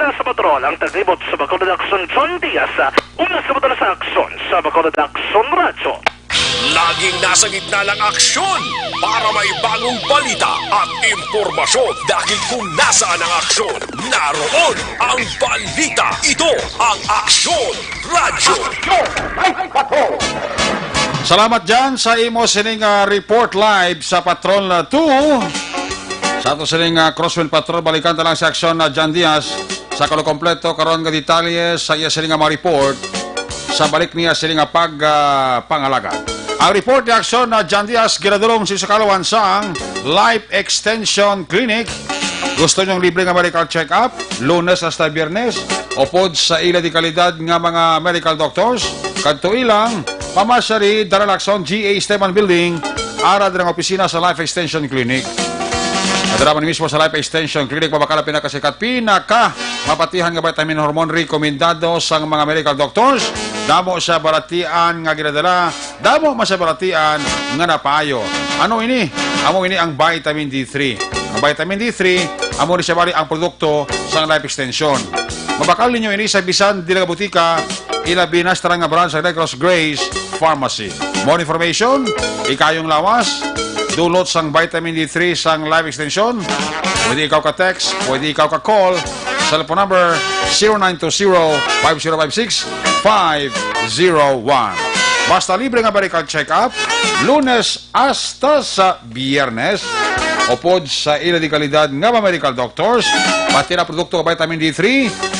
Speaker 11: Na sa patrol ang tagribot sa Bacolod Action John Diaz una sa bato sa aksyon sa Bacolod Action Radyo.
Speaker 10: Laging nasa gitna ng aksyon para may bagong balita at impormasyon dahil kung nasaan ang aksyon, naroon ang balita. Ito ang Aksyon Radyo.
Speaker 3: Salamat dyan sa imo sining report live sa Patrol 2. Sa ato sining Crosswind Patrol, balikan talang sa aksyon na John Diaz sa kalukompleto karon nga detalye sa iya sining ma-report sa balik niya sining pangalaga. Ang report ni aksyon na John Diaz ginadulong si Sakalawan sang Life Extension Clinic. Gusto nyong libre nga medical check-up Lunes hasta Biyernes upod sa ila di kalidad nga mga medical doctors kadto ilang pamasyari Daralakson GA Esteban Building ara ng opisina sa Life Extension Clinic. Nadaraman mismo sa Life Extension Clinic mabakala pinakasikat mapatihan nga vitamin hormone rekomendado sa mga medical doctors. Damo sa balatian nga ginadala, damo sa balatian nga napayo. Ano ini? Amo ini ang vitamin D3. Ang vitamin D3, amo ni siya bali ang produkto sa Life Extension. Mabakal ninyo ini sa bisan dila butika ila binastra nga branch sa Red Cross Grace Pharmacy. More information, ikayong lawas, dulot sang vitamin D3 sang Life Extension. Pwede ikaw ka-text, pwede ikaw ka-call. Cellphone number 0920-5056-501. Basta libre nga medical check-up Lunes hasta sa Biyernes. Upod sa ila di kalidad nga mga medical doctors pati na produkto ng vitamin D3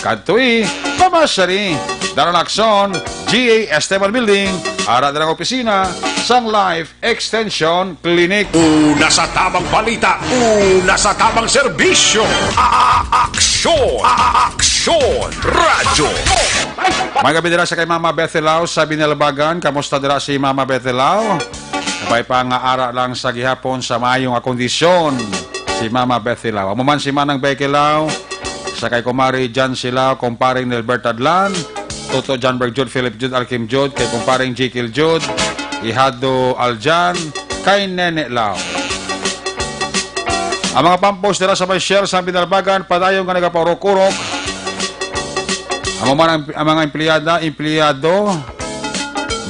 Speaker 3: kadtoi pamasyari Daralakson GA Esteban Building ara ng opisina sang Life Extension Clinic.
Speaker 10: Una sa tamang balita, una sa tamang serbisyo. Aksyon Radyo.
Speaker 3: May gabi dira sa kay Mama Bethelao sa Binalbagan. Kamusta dira si Mama Bethelao? Sabay pa nga ara lang sa gihapon sa mayong kondisyon si Mama Bethelao. Amo man si Manang Bethelao sa kay kumari Jan Silao, kumparing Nelbert Adlan, Toto Janberg Jud, Philip Jud, Alkim Jud, kay kumparing Jekyll Jud, Ihado Aljan, kay Nene Lao. Ang mga pampos nila sa may share sa Binalbagan, padayong nga nagapurok-urok. Ang mga empleyado,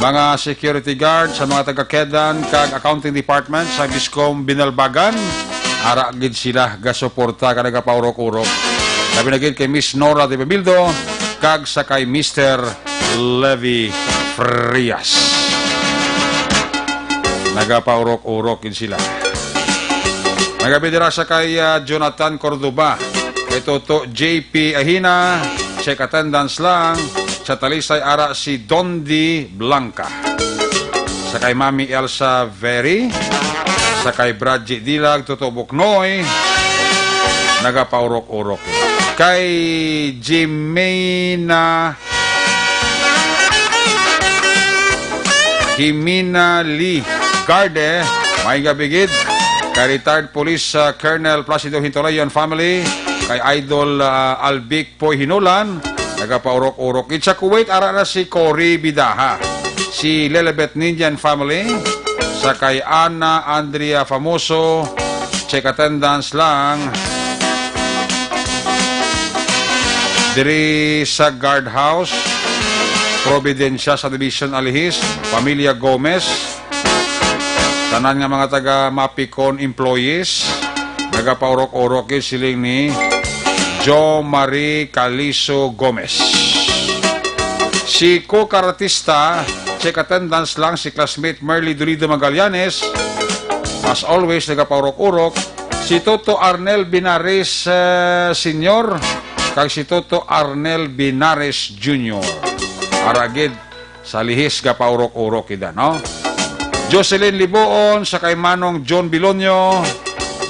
Speaker 3: mga security guard sa mga taga-Kedan, kag accounting department sa Biscom Binalbagan, ara gid sila gasuporta ka nagapurok-urok. Sabi na gid kay Miss Nora de Bemildo, kag sa kay Mr. Levi Frias. Nagapaurok-urok yun sila. Nagabidira sa kay Jonathan Cordoba, kay Toto JP Ahina, check attendance lang. Sa Talisay Ara si Dondi Blanca. Sa kay Mami Elsa Veri, sa kay Bradji Dilag, Toto Buknoy, nagapaurok-urok. Kay Jimena Lee Garde, may gabigid. Kay retired police Colonel Placido Hintolayan family, kay Idol Albic Poy Hinulan, nagapaurok-urok. Sa Kuwait, ara na si Cory Bidaha, si Lelebet Ninjan family, sa kay Ana Andrea Famoso, check attendance lang. Diri sa guardhouse, Providencia sa Division Alihis, Pamilya Gomez, tanan nga mga taga Mapicon employees, nagapaurok-urok yun siling ni Jo Marie Caliso Gomez. Si co-karatista, check attendance lang si classmate Merly Durido Magallanes, as always nagapaurok-urok. Si Toto Arnel Binares Senior, kag si Toto Arnel Binares Jr. Aragid sa lihis gapaurok-urok ida, no? Jocelyn Liboon sa kay Manong John Bilonyo,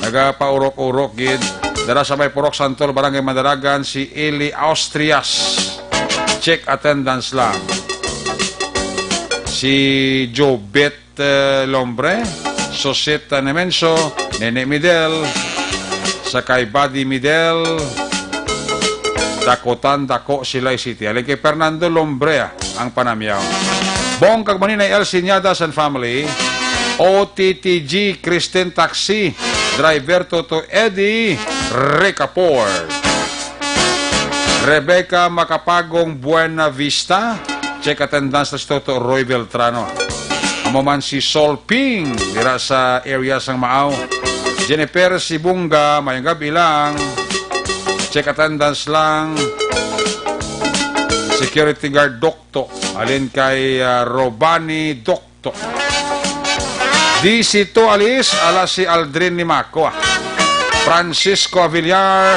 Speaker 3: nagapaurok-urok gid. Dara sa may Purok Santol, Barangay Madaragan, si Eli Austrias, check attendance lang. Si Jobet Lombre, Soseta Nemenso, Nene Midel, sa kay Buddy Midel, Dakotan Dako Silay City. Alin kay Fernando Lombre ang panamyaw. Bong kagmaninay El Sinyadas and family, OTTG Kristen Taxi, driver Toto Eddie Recapor, Rebecca Macapagong Buena Vista, check attendance na si Toto Roy Beltrano. Amoman si Sol Ping, dira sa area sang Maaw. Jennifer Sibunga, mayang gabi lang, check attendance lang. Security guard Dokto, alin kay Robani Dokto. Di si to alis, ala si Aldrin ni Mako. Francisco Avillar,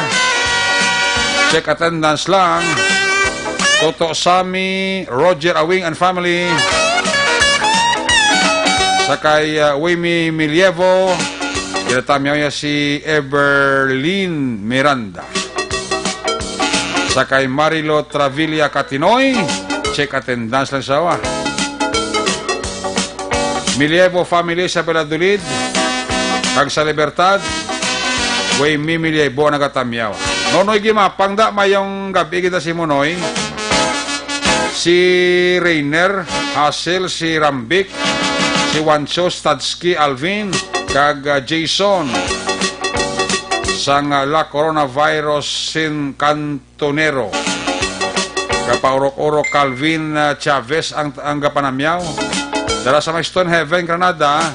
Speaker 3: check attendance lang. Toto Sami, Roger Awing and family. Sakay Wimi Milievo, kinatamyaw si Everlyn Miranda. Sakay Marilo Travilla Catinoy, check attendance lang sawa. Milievo family sa Beladolid, kag sa Libertad, way Milievo nagatamyaw. Nonoy gima, pangda mayong gabi kita si Monoy, si Rainer, Hassel, si Rambik, si Wancho, Stadski, Alvin, kag Jason, sang la coronavirus sin Cantonero, kapaurok-urok Calvin Chavez ang gapanamyaw. Dara sa may Stone Heaven, Granada,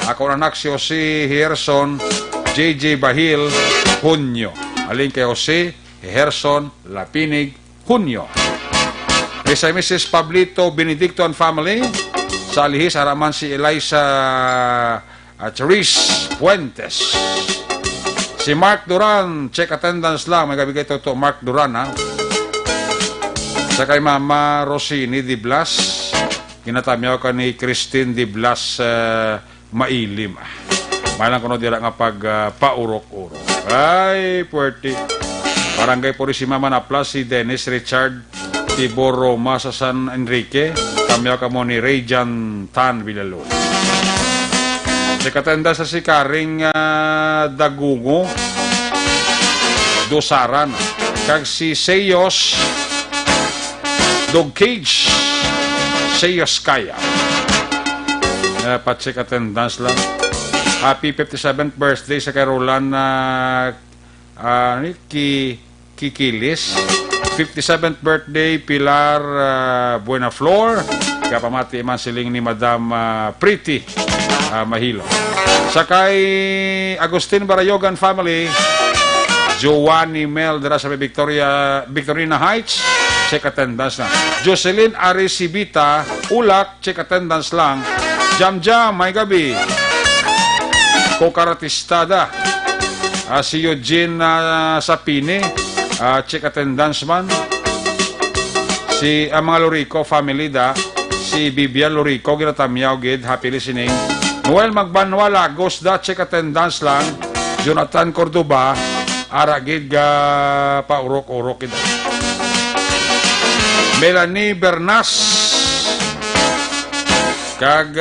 Speaker 3: ako anak si Jose Herson JJ Bahil Hunyo, alin kay Jose Herson Lapinig Hunyo. Kay Mrs. Pablito Benedicto and family, sa alihis haraman si Eliza Charis Fuentes. Si Mark Duran, check attendance lang. May gabigay ito Mark Duran, ha? Sa kay Mama Rosini Di Blas, kinatamyaw ka ni Christine Di Blas Mailim. Malang kuno dira nga paurok-urok. Ay, puwerti. Barangay Puri si Mama Napla, si Dennis Richard Tibor Roma sa San Enrique. Tamyaw ka mo ni Rayjan Tan Villalobos. Katenda sa si Karing Dagungo Dosaran, kag si Seyos Dog Cage Seyos Kaya, pa-check attendance lang. Happy 57th birthday sa kay Roland Kikilis. 57th birthday Pilar Buenaflor, kapamati man siling ni Madam Pretty Mahilo. Sakay Agustin Barayogan family, Joanny Mel dira sa Victorina Heights, check attendance na. Jocelyn Arisibita, Ulak, check attendance lang. Jam may gabi. Kokaratistada. Si Eugene Sapine, check attendance man. Si mga Lorico family si Bibian Lorico, ginatamyaw gid, happy listening. Noel Magbanwala, Ghost check attendance lang. Jonathan Cordoba, aragid ga paurok-urok ito. Melanie Bernas, kag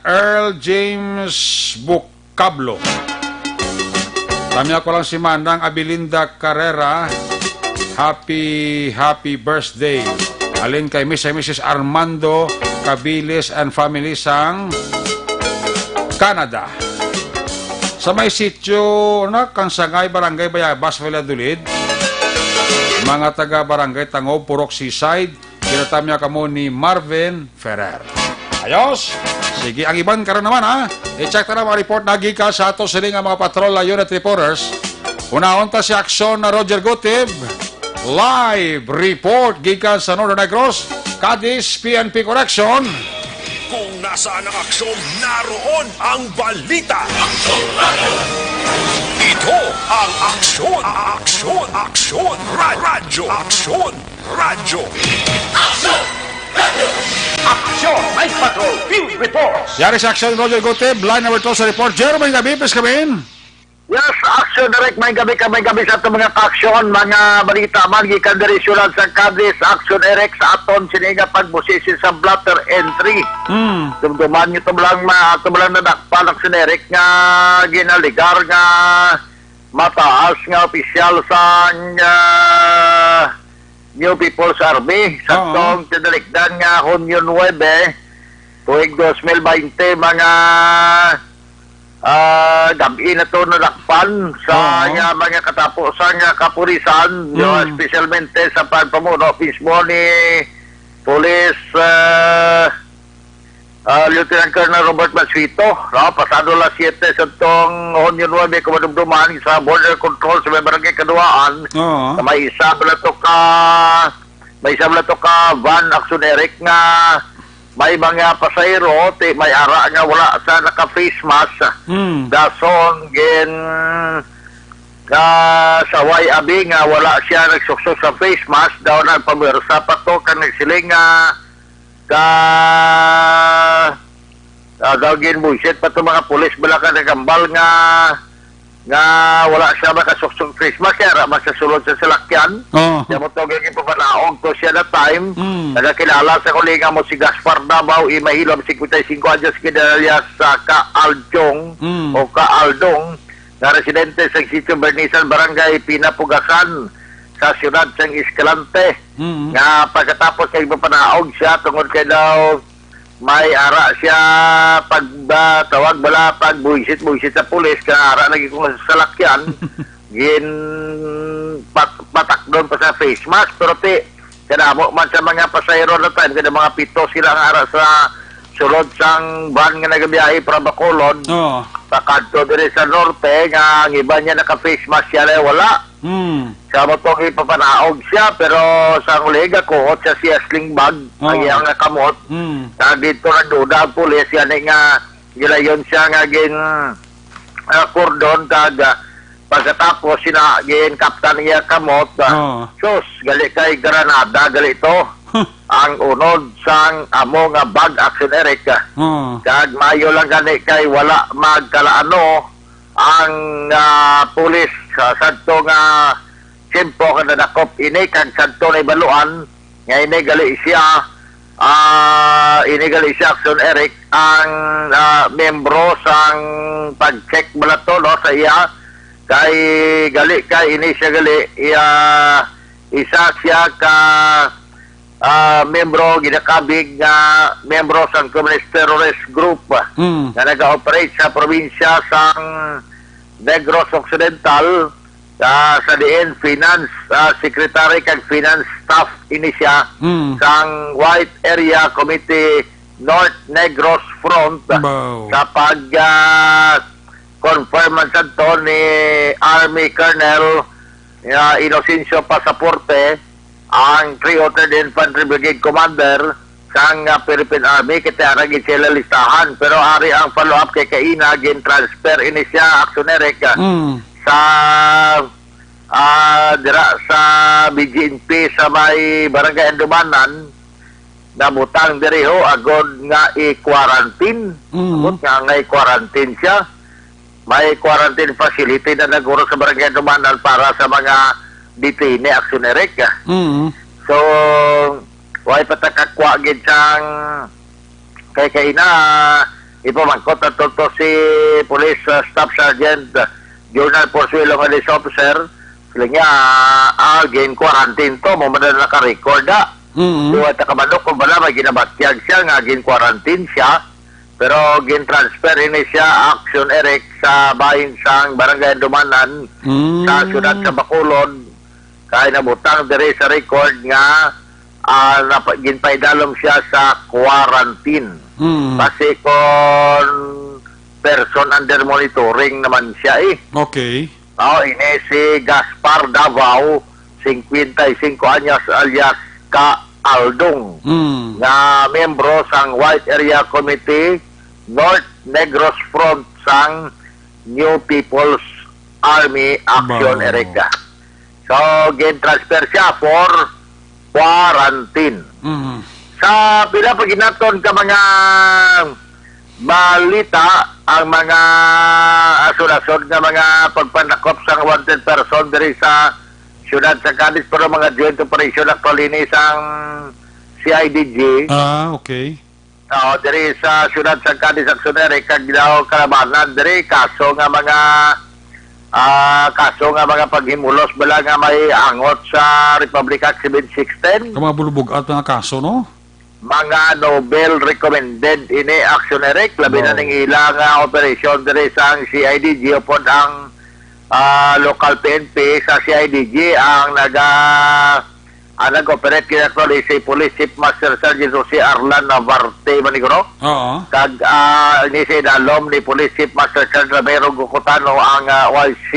Speaker 3: Earl James Bucablo. Tamya ko lang si Manang Abilinda Carrera, happy birthday. Alin kay Miss and Mrs. Armando Cabilis and family sang Canada. Sa may sityo na Kansangay, Barangay Bayabas, Valladolid, mga taga Barangay Tangob, Purok Seaside, kinatamya kamo ni Marvin Ferrer. Ayos! Sige, ang iban karon naman ha. I-check na mga report na gika sa ato siling ang mga patrol unit reporters. Unahon ta si aksyon na Roger Gutib. Live report gika sa Northern Negros, Cadiz PNP Correction.
Speaker 10: Kung nasaan ang aksyon, naroon ang balita. Aksyon Radio! Ito ang aksyon! Aksyon! Radyo! Aksyon! Radyo!
Speaker 2: Aksyon! Radio!
Speaker 10: Aksyon! Night Patrol! Field Reports!
Speaker 3: Yari sa aksyon Roger Gutib. Line number 2 sa report. Jeremy Gabi, please come in.
Speaker 11: Yes, action direct may gabi sa ato mga aksyon, mga balita man gikan diri syudad sa Cadiz, action direct sa aton siniga pagbusisi sa blotter entry. Dumduman nyo tumlang nadakpan ang sinerik nga ginaligar nga mataas nga opisyal sa New People's Army sa tong tinalikdan nga Hunyo 9 tuig 2020 mga gabi na to nadakpan sa mga katapusan nga kapurisan, especialmente sa pagpamuno mismo ni Police Lieutenant Colonel Robert Masvito, pasado las 7 sa tong Hunyo 9 kumadumduman sa border control sa may barangay Kaduaan. May isa bala to ka van action eric nga may mga pasayro, may ara nga wala sa naka-face mask. Dason, saway abi nga wala siya nagsuksok sa face mask, daw nagpamersa pa to, kan nagsiling daw ginbuisit pa to mga pulis, bala ka nagambal nga wala siya makasuksok face mask, kaya masasulod sa salakyan. Siya mo to gagawin papanaog to siya na time. Nagakilala sa kolega mo si Gaspar Davao, imahilom 55 anyos kinalya sa Kaaldong o Kaaldong, na residente sa Sitio Bernisan, Barangay Pinapugasan sa siyudad sa Escalante. Nga pagkatapos kay papanaog siya tungod kay daw may ara siya pagtawag bala pagbuisit sa pulis ka ara lagi kung sa salakyan patak doon pa sa face mask, pero kadamo man sa mga pasayro na time kada mga pito sila nga ara sa sulod sang van nga nagabiyahe para Bacolod pakadto diri sa norte nga ang iba niya naka face mask siya wala. Sa mo to ipapanaog siya, pero sa kolega ko siya siya sling bag ang iyang kamot. Dito na duda ang pulis yan nga gilayon siya nga cordon kaga pagkatapos sina gin kaptan iya kamot. Sus gali kay Granada gali to ang unod sang amo nga bag action eric. Kag mayo lang gani kay wala magkalaano ang pulis sa sadto nga simpo ka nadakop ini kag sadto na ibaluan nga ini gali siya action eric ang membro sang pag-check balato no sa iya kay gali kay ini siya gali isa siya ka membro ginakabig nga membro sang Communist Terrorist Group na nag-operate sa probinsya sang Negros Occidental sa diin Finance Secretary kag Finance Staff ini siya sang White Area Committee North Negros Front sa pag confirm man sadto ni Army Colonel Inocencio Pasaporte ang 303rd Infantry Brigade Commander sang Philippine Army kita ragi sila listahan pero ari ang follow up kay kaina gin transfer ini siya aksyonerek sa dira sa BGNP sa may Barangay Andumanan nabutang diri ho agod nga i-quarantine abot nga i-quarantine siya may quarantine facility na naguro sa Barangay Andumanan para sa mga detainee aksyonerek so way patakakwa gid sang kay kaina ipamangkot ato to si Police Staff Sergeant Journal Porsuelo Police Officer sila nga again quarantine to mo man naka-record so at kabalo kung bala may ginabatyag siya nga again quarantine siya pero gin transfer ini siya action erect sa bahin sang Barangay Andumanan sa syudad sa Bacolod kay nabutang diri sa record nga ginpaidalom siya sa quarantine. Kasi kung person under monitoring naman siya
Speaker 3: Okay.
Speaker 11: Ini si Gaspar Davao, 55 anyos alias Ka Aldong, na membro sang White Area Committee, North Negros Front sang New People's Army Action Erega. So, gin-transfer siya for quarantine. Sa pinapaginaton ka mga balita ang mga asunasod nga mga pagpanakop sa wanted person diri sa syudad sa Cadiz pero mga joint operation actually ni sang CIDG.
Speaker 3: Okay.
Speaker 11: Diri sa syudad sa Cadiz aksyoner kag daw kalabanan diri kaso nga mga paghimulos bala nga may angot sa Republic Act 7610.
Speaker 3: Mga bulubog at mga kaso, no?
Speaker 11: Mga Nobel recommended ini aksyonerek labi na ning ilang operation diri sa CIDG upon ang local PNP sa CIDG ang nag-operate kaya actually si Police Chief Master Sergeant Jose Arlan Navarte Maniguro. Kag ni si dalom ni Police Chief Master Sergeant Ramiro Gukutano ang YC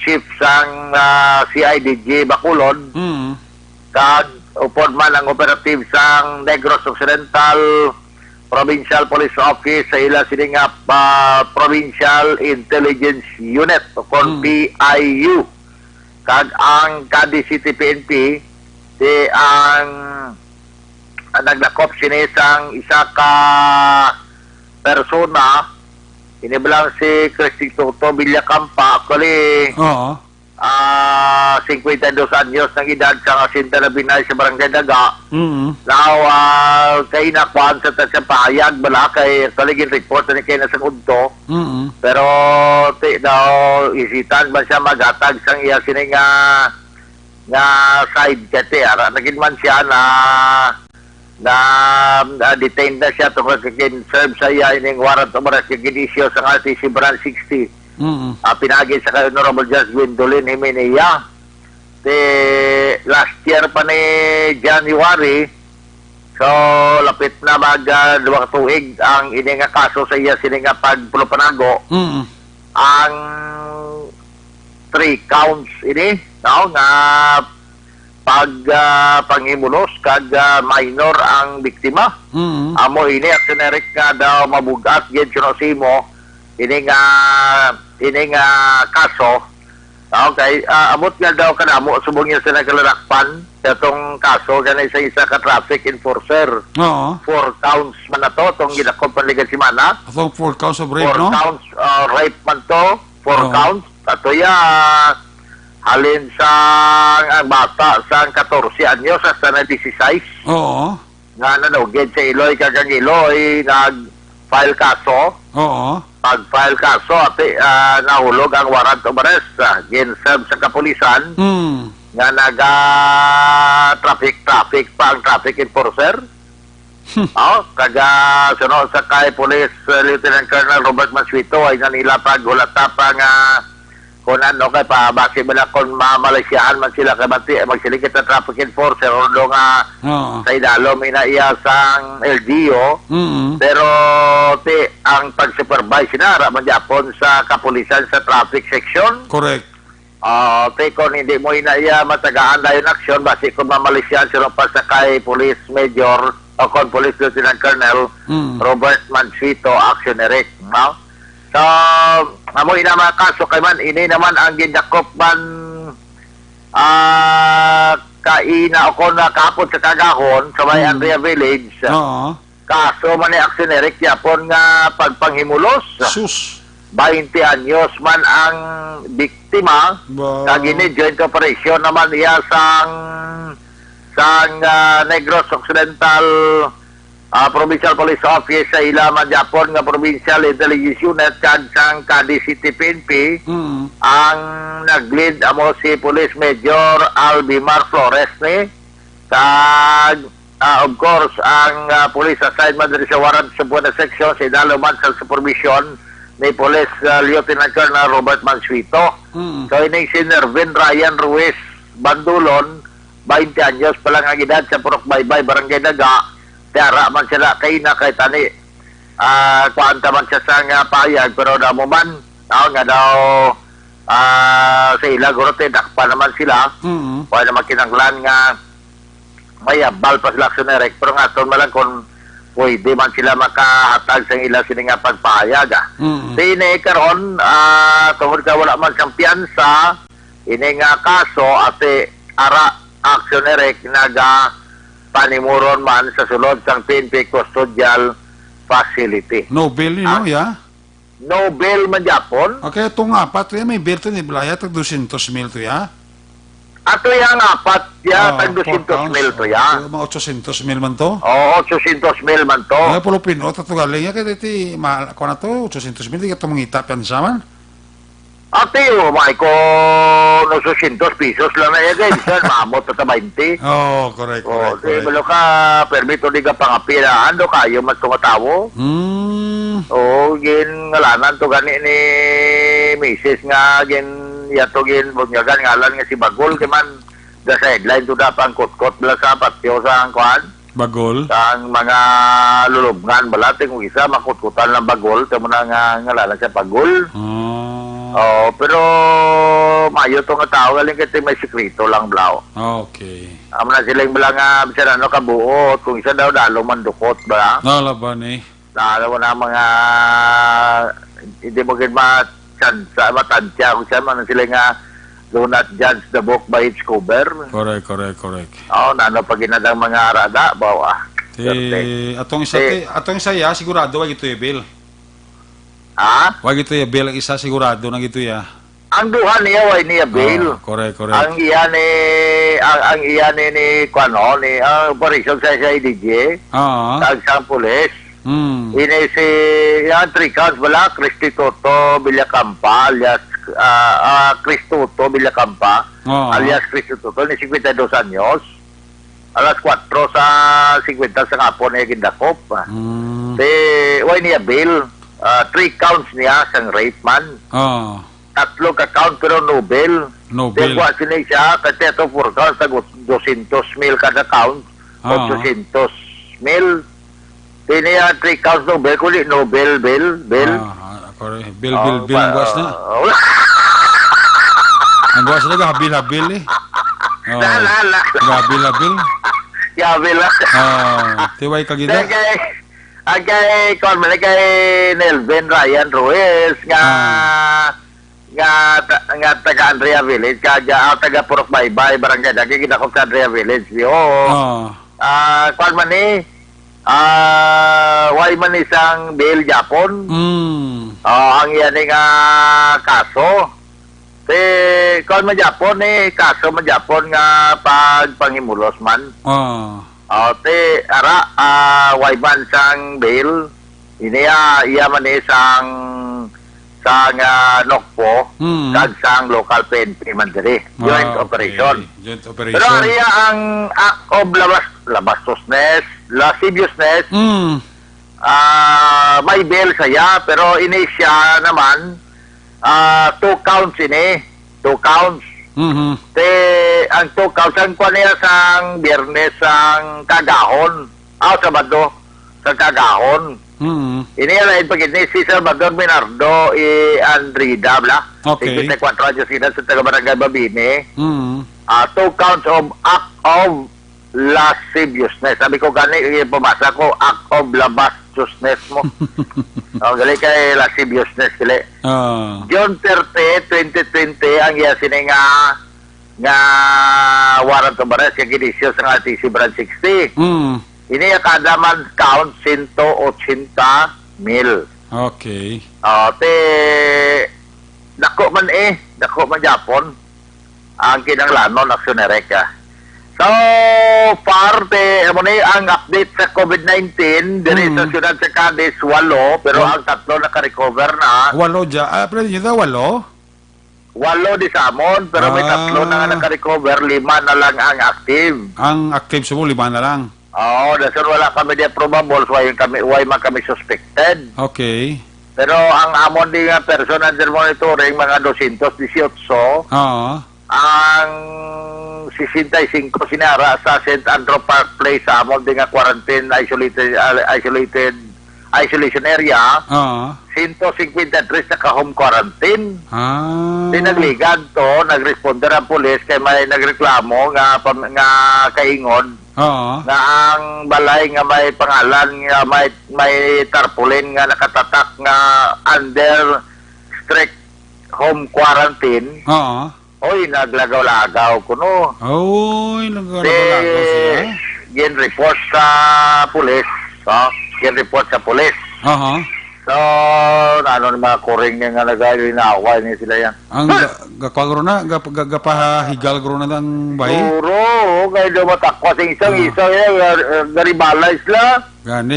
Speaker 11: Chief sang CIDG Bacolod. Kag upod man ang operative sang Negros Occidental Provincial Police Office sa ila sining Provincial Intelligence Unit o PIU. Kag ang Cadiz City PNP ang naglakop sinisang isa ka persona inibilang si Cristi Toto Villacampa actually 52 anyos ng edad sa Asinta na Binay sa Barangay Daga. Now, kay nakuhaan sa tasya pahayag bala kay taligin report na kay nasagod to. Pero daw isitan ba siya maghatag sang iya sini nga side kati naging man siya na detained na siya tungkol kakin serve sa iya ining warrant of arrest kagin issue sa RTC Branch 60. Pinagi sa Honorable Judge Gwendolyn Jimenea last year pa ni January so lapit na mag 2 tuig ang ini nga kaso sa iya sini nga pagpulupanago ang 3 counts ini nga pangimulos kag minor ang biktima amo ini aksyonerik nga daw mabugat gid sinosimo ini nga kaso okay amot nga daw kanamo subong niya sa naglalakpan itong kaso ganay sa isa ka traffic enforcer 4 counts man na to itong ginakop panligan si Mana
Speaker 3: 4 counts of rape
Speaker 11: 4 counts rape man to 4 counts ato halin sa ang bata sa 14 anyos hasta na 16 nga nanugid sa Iloy kagang Iloy nag-file kaso pag-file kaso nahulog ang warrant of arrest gin-serve sa kapulisan nga traffic pa ang traffic enforcer kaga sunod sa kay Police Lieutenant Colonel Robert Mansuito ay nanila paghulata pa nga kung ano kay base bala kung mamalaysiyahan man sila kay bati magsilikit na traffic enforcer o nga sa idalom iya sang LGO pero ang pag-supervise na man Japon sa kapulisan sa traffic section
Speaker 3: correct
Speaker 12: Tekon hindi mo inaya matagaan dayon aksyon basi kung mamalisyan sila pa sa kay Police Major o kon Police Lieutenant Colonel Robert Mansito action erect, no? So amo ina mga kaso kay man ini naman ang gindakop man kaina o kon kapon sa Kagahon sa may Andrea Village. Kaso man ni action erect yapon nga pagpanghimulos.
Speaker 3: Sus.
Speaker 12: 20 anyos man ang biktima kagini joint operation naman iya sang Negros Occidental Provincial Police Office sa ilaman Japon nga Provincial Intelligence Unit kag sang Cadiz City PNP ang nag-lead amo si Police Major Albimar Flores ni kag of course ang police assignment sa warrant sa Buena Section sa Idaloman sa supervision ni Police Lieutenant Colonel Robert Mansito. So ining si Nervin Ryan Ruiz Bandulon 20 anyos pa lang ang edad sa Purok Baybay Barangay Daga. Tiara man sila kay na kay tani kuanta man siya sa nga payag pero damo man nga daw sa ila gorote dakpa naman sila. Wala naman kinanglan nga may abal pa sila aksionerek pero nga ton malang kung pwede man sila makahatag sa ila sila nga pagpahayag. Ini karon tungod ka wala man siyang piyansa ini nga kaso ate ara aksionerek naga panimuron man sa sulod sang PNP Custodial Facility.
Speaker 3: No bail ni no ya?
Speaker 12: No bail man Japon.
Speaker 3: Okay, itong apat may bail to ni Blaya tag 200,000 to ya?
Speaker 12: Ato yung apat ya tag 200,000 to ya.
Speaker 3: Mga 800,000 man to?
Speaker 12: Oo, 800,000 man to.
Speaker 3: Ay, puro pinot at galing ya kaya diti ako na to 800,000 di ka tumangita piyansa man.
Speaker 12: Ate, may ko 800 pesos lang na yan guys. Mamot na 20.
Speaker 3: Oh, correct.
Speaker 12: Di balo ka, permito di ka pangapiraan do kayo mas tumatawo. Gin ngalanan to gani ni Mrs. nga gin yato gin bunyagan ngalan nga si Bagol man da sideline to da pang kot-kot bala sa patio sa ang kuan.
Speaker 3: Bagol?
Speaker 12: Ang mga lulubngan bala ting isa makutkutan ng Bagol tamo na nga ngalanan sa Bagol. Pero mayo to nga tao galing kay may sekreto lang blaw.
Speaker 3: Okay.
Speaker 12: Amo na sila bala nga bisan ano kabuot kung isa daw dalo man dukot ba.
Speaker 3: Nalaban eh.
Speaker 12: Dalo na mga hindi mo gid matansya kung siya man sila nga do not judge the book by its cover.
Speaker 3: Correct.
Speaker 12: Nano pag ginadang mga arada bawa.
Speaker 3: Atong isa ya sigurado wag ito ya bill. Wag ito ya bill ang isa sigurado na ito ya.
Speaker 12: Ang duha niya way niya bill.
Speaker 3: Correct.
Speaker 12: Ang iyan ni kuano ni operation sa IDG. Tag sa police. Ini si yan 3 counts bala Cristituto Villacampa alias Cristuto Villacampa alias Cristuto ni 52 anyos. Alas 4 sa 50 sa hapon ay gindakop. Way niya bill 3 counts niya sang rape man. Tatlo ka count pero no bail. Dagwa sini siya kasi ito 4 counts tag 200,000 kada count. 800,000. Ini ya 3 counts no bail kulit no bail.
Speaker 3: Bill ang buwas na. Ang buwas na habil eh. Habil.
Speaker 12: Habil.
Speaker 3: Tiway kagida.
Speaker 12: Agay kon man kay Nelvin Ryan Ruiz nga taga Andrea Village taga Purok Baybay Barangay Daga gidakop sa Andrea Village kon man ni way man isang bail Japon. Ang yan nga kaso kon man Japon kaso man Japon nga pagpangimulos man. Way man sang bail iya man isang Nokpo kag sang local PNP man diri joint operation. Pero iya ang act of labastosness, lasciviousness may bail saya pero ini siya naman 2 counts ini 2 counts. Ang 2 counts ang kuha niya sang Biyernes sang Kagahon Sabado sa kagahon. Ini lain begini si Salvador Minardo Andrida bla.
Speaker 3: Okay.
Speaker 12: 54 años edad sa taga Barangay Babine. 2 counts of act of lasciviousness. Sabi ko gani pabasa ko act of lasciviousness mo. Gali kay lasciviousness kili. June 30, 2020 ang yasin nga warrant of arrest kay ginisyo sa RTC Branch 60. Ini kada man count 180,000.
Speaker 3: Okay.
Speaker 12: Dako man Japon ang kinanglanon aksyonerek ka. So far ang update sa COVID-19 diri sa siyudad sa Cadiz 8 pero ang 3 naka-recover na.
Speaker 3: 8 pero yun daw 8?
Speaker 12: 8 di Samon pero may 3 na naka-recover, 5 na lang ang active.
Speaker 3: Ang active sa 5 na lang.
Speaker 12: Dasar wala kami di probable why man kami suspected.
Speaker 3: Okay.
Speaker 12: Pero ang amon di nga person under monitoring mga 218. Ang 65 sinara sa St. Andrew Park Place sa amon di nga quarantine isolation area. 153 na ka-home quarantine. Nagligan to, nag-responder ang pulis kay may nagreklamo nga kaingon nga ang balay nga may pangalan nga may tarpaulin nga nakatatak nga under strict home quarantine. Oy, naglagaw-lagaw ko no.
Speaker 3: Oy, naglagaw-lagaw sila.
Speaker 12: Gen report sa pulis. Gen-report sa pulis. So, ano ni mga kuring nga nag-inaway niya sila yan.
Speaker 3: Ang gapagro na, gapahigal gro na ng bayi?
Speaker 12: Puro, kaya daw matakwa sa isang garibala isla.
Speaker 3: Gani.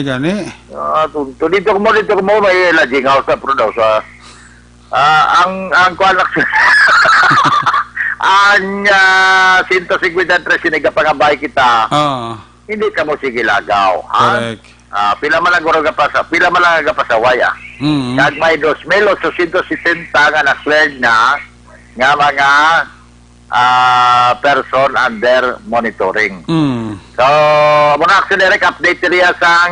Speaker 12: Tunto, dito ko mo, may lodging house na pro daw sa... ang kuanak ang 153 sinigapangabay kita. Hindi ka mo sigilagaw.
Speaker 3: Correct.
Speaker 12: Pila man lang gapasaway Kag may 2,860 nga na-cleared na nga mga person under monitoring. So, muna action direct update niya sa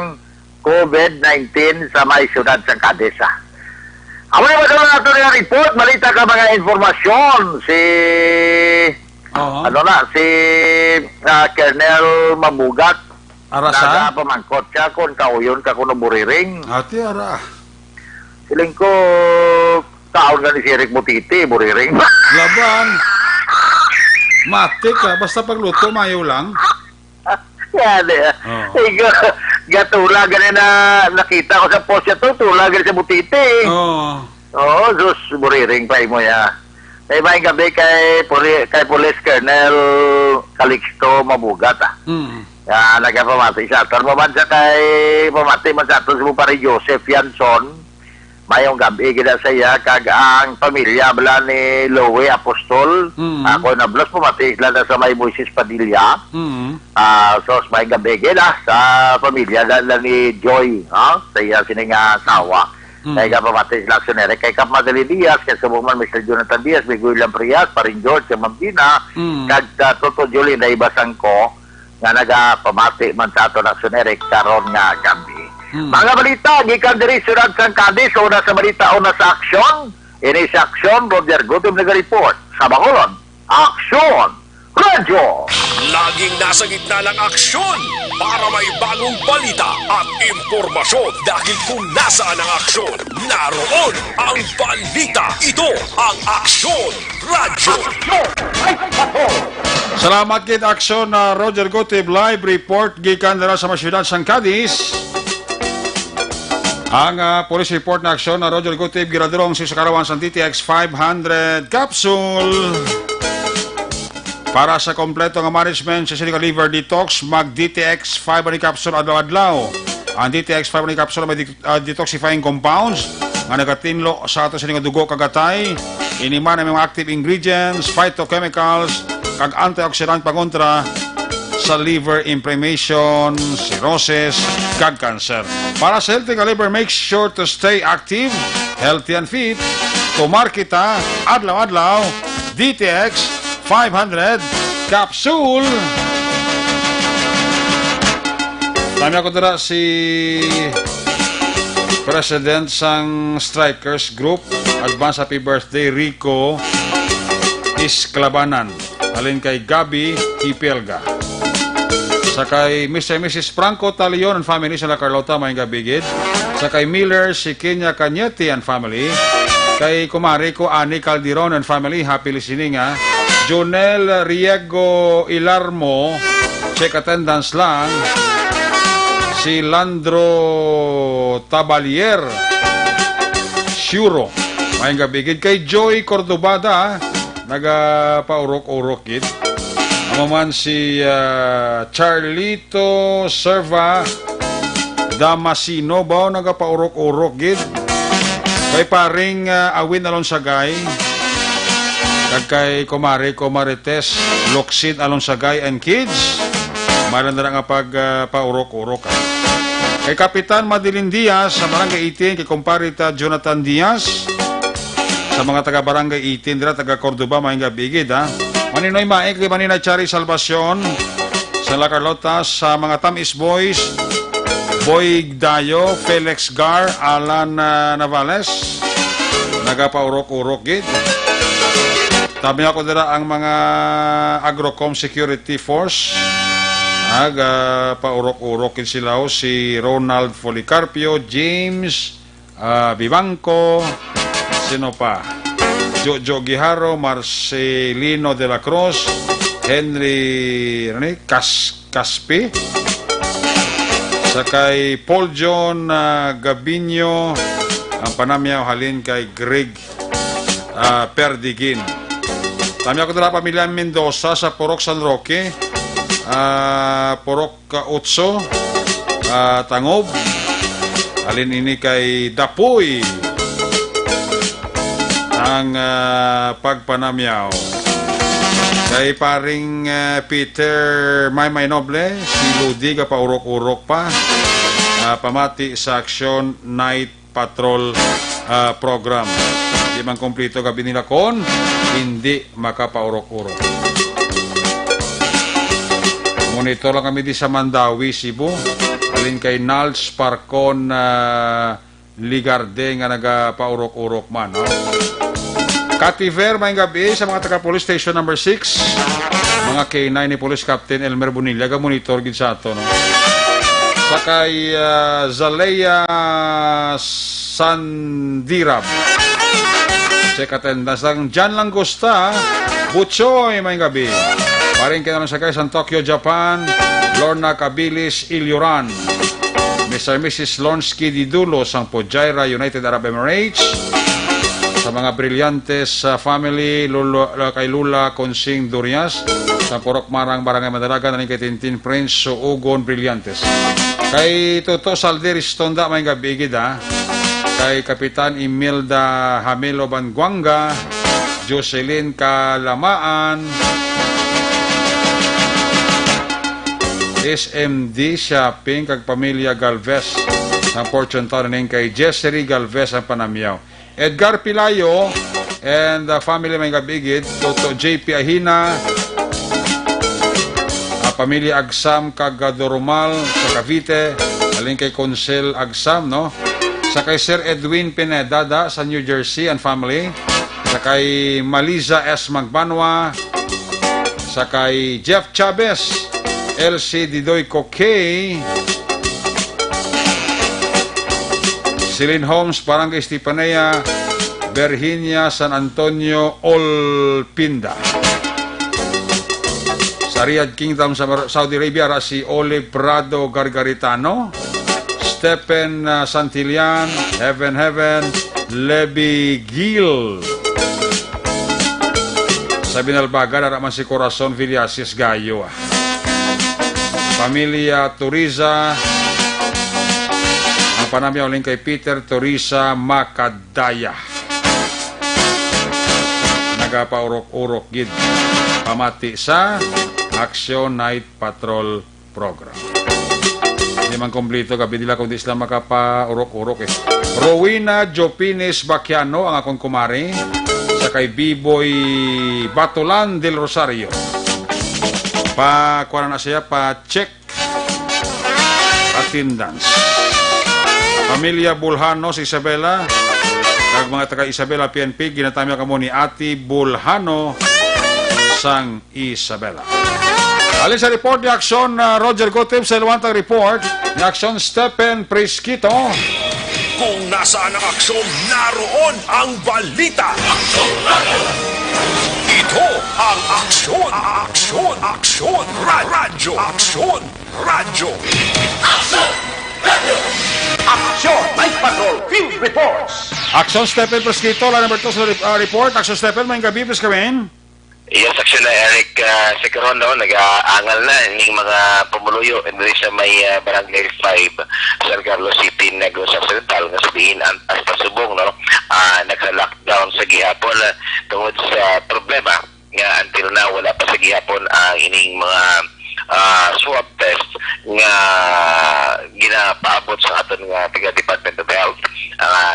Speaker 12: COVID-19 sa may syudad sa Cadiz. Amo yung madala nato nga report, malita ka mga informasyon si si Colonel Mabugat.
Speaker 3: Arasa?
Speaker 12: Pamangkot siya kung kauyon ka kung buriring.
Speaker 3: Ati, ara.
Speaker 12: Siling ko taon nga ni Sirik Mutiti, buriring.
Speaker 3: Laban. Matik ka, basta pagluto, mayo lang.
Speaker 12: Yan gatula ganin na nakita ko sa post siya to, tula ganin sa Mutiti. Sus, buriring pa mo ya. May maing gabi kay Police Colonel Calixto Mabugat nagpamati siya. Tarmaman siya kay pamati man sa ato si pare Joseph Yanson. Mayong gabi gina saya kag ang pamilya bala ni Lowe Apostol. Ako na blas pamati sila na sa may Moises Padilla. So may gabi gina sa pamilya na ni Joy. Saya sininga asawa. Kaya pamati sila aksyoner. Kay Kap Madali Diaz, kay Subuman Mr. Jonathan Diaz, may Guilang Prias, paring George, sa Mambina, kag Toto Julie na ibasang ko nga nagapamati man sa ato aksyoner karon nga gabi. Mga balita, gikan diri syudad sa Cadiz, una sa balita, una sa aksyon. Ini sa aksyon, Roger Gutom nag-report. Sa Bacolod, Aksyon Radio!
Speaker 10: Laging nasa gitna ng aksyon para may bagong balita at impormasyon dahil kung nasaan ang aksyon, naroon ang balita. Ito ang Aksyon Radio.
Speaker 3: Salamat kit aksyon na Roger Gotib live report gikan dira sa syudad sa Cadiz. Ang police report na aksyon na Roger Gotib giradurong sa Karawan sa DTX 500 capsule. Para sa kompleto nga management sa Silica Liver Detox, mag DTX 500 capsule adlaw-adlaw. Ang DTX 500 capsule may detoxifying compounds nga nagatinlo sa ato sa dugo kagatay. Iniman ang mga active ingredients, phytochemicals, kag antioxidant pangontra sa liver inflammation, cirrhosis, kag cancer. Para sa healthy ka liver, make sure to stay active, healthy and fit. Kumar kita, adlaw-adlaw, DTX 500 capsule. Tami ako dira si President sang Strikers Group. Advance happy birthday Rico Isklabanan. Alin kay Gabi Hipelga. Sa kay Mr. and Mrs. Franco Talion and family sa La Carlota, may gabigid. Sa kay Miller, si Kenya Cañete and family. Kay Kumari ko Ani Calderon and family, happy listening ha. Jonel Riego Ilarmo, check attendance lang. Si Landro Tabalier Shuro, may gabigid. Kay Joy Cordobada, naga-paurok-urok gid. Amo man si Charlito Serva Damasino ba naga-paurok-urok gid. Kay paring Awin Alonsagay, kag kay Kumare Marites Loksid Alonsagay and kids, malanda nga pag paurok-urok. Kay Kapitan Madeline Diaz sa Barangay 18, kay Comparita Jonathan Diaz, sa mga taga Barangay 18 dira taga Cordoba, may gabigid ha. Maninoy Maek kay Manina Chari Salvacion sa La Carlota, sa mga Tamis Boys, Boy Dayo, Felix Gar, Alan Navales, nagapaurok-urok gid. Tabi ako dira ang mga Agrocom Security Force, paurok-urok gid sila si Ronald Policarpio, James Vivanco, sino pa? Jojo Giharo, Marcelino de la Cruz, Henry Caspi, sakay Paul John Gabinyo, ang panamyaw halin kay Greg Perdigin. Tami ako dala pamilya Mendoza sa Porok San Roque, Porok Utso, Tangob, halin ini kay Dapoy ang pagpanamyaw. Kay paring Peter Maymay Noble, si Ludi ka paurok-urok pa, pamati sa Action Night Patrol program. Di man kompleto gabi nila kon, hindi makapaurok-urok. Monitor lang kami di sa Mandawi, Cebu. Alin kay Nals Parcon Ligarde nga nagapaurok-urok man. No? Kativer, may gabi sa mga taga-police station number 6. Mga K9 ni Police Captain Elmer Bonilla, ga-monitor gid sa ato. No? Sakay Zalea Sandirab, check attendance lang. Jan Langosta Butchoy, may gabi. Paring ka naman sakay sa Tokyo, Japan. Lorna Cabilis Ilioran, Mr. and Mrs. Lonsky Didulo sang Pojaira, United Arab Emirates. Sa mga Brillantes family, kay Lula Consing Durias, sa Porok Marang, Barangay Madalaga, nanin kay Tintin Prince, Ugon Brillantes. Kay Toto Salderis Tonda, may gabigid ha. Kay Kapitan Imelda Hamelo Banguanga, Jocelyn Kalamaan, SMD Shopping, kag Pamilya Galvez, ang Fortune Town, kay Jessery Galvez ang panamyaw. Edgar Pilayo and family may gabigid, Toto JP Ahina, Pamilya Agsam Kagadorumal sa Cavite, alin kay Consel Agsam, no? Sa kay Sir Edwin Pinedada sa New Jersey and family, sa kay Maliza S. Magbanwa, sa kay Jeff Chavez, LC Didoy Kokey, Celine Holmes, Barangay Estipanea, Virginia, San Antonio, Olpinda. Sa Riyadh Kingdom sa Saudi Arabia, si Olive Prado Gargaritano, Stephen Santillan, Heaven, Levi Gil. Sa Binalbaga, naraman si Corazon Villasis Gayo. Pamilya Turiza, panamyaw uling kay Peter Teresa Makadaya, nagapaurok-urok gid, pamati sa Action Night Patrol program. Hindi man kompleto gabi nila kundi sila makapaurok-urok eh. Rowena Jopines Baquiano ang akong kumari, sa kay B-Boy Batolan del Rosario. Pa kuha na siya pa check attendance. Pamilya Bulhano si Isabela, kag mga taga Isabela PNP, ginatamya kamo ni Ati Bulhano sang Isabela. Alin sa report ni Aksyon Roger Gotib sa Luwantang report ni Aksyon Stephen Prisquito.
Speaker 10: Kung nasaan ang aksyon, naroon ang balita. Aksyon Radio! Ito ang aksyon, aksyon, radyo, aksyon, radyo.
Speaker 2: Aksyon Radio! Aksyon Night Patrol Field Reports.
Speaker 3: Aksyon Stephen Prisquito, line number 2 sa report. Aksyon Stephen, may gabi, please kami.
Speaker 12: Yes, actually, Eric, si Karon, no, nag-aangal na yung mga pumuluyo hindi sa may Barangay 5, San Carlos City, Negros Occidental, nga sabihin, hasta subong, no, naka-lockdown sa gihapon tungod sa problema nga until now, wala pa sa gihapon ang ining mga swab test nga ginapaabot sa aton nga taga Department of Health,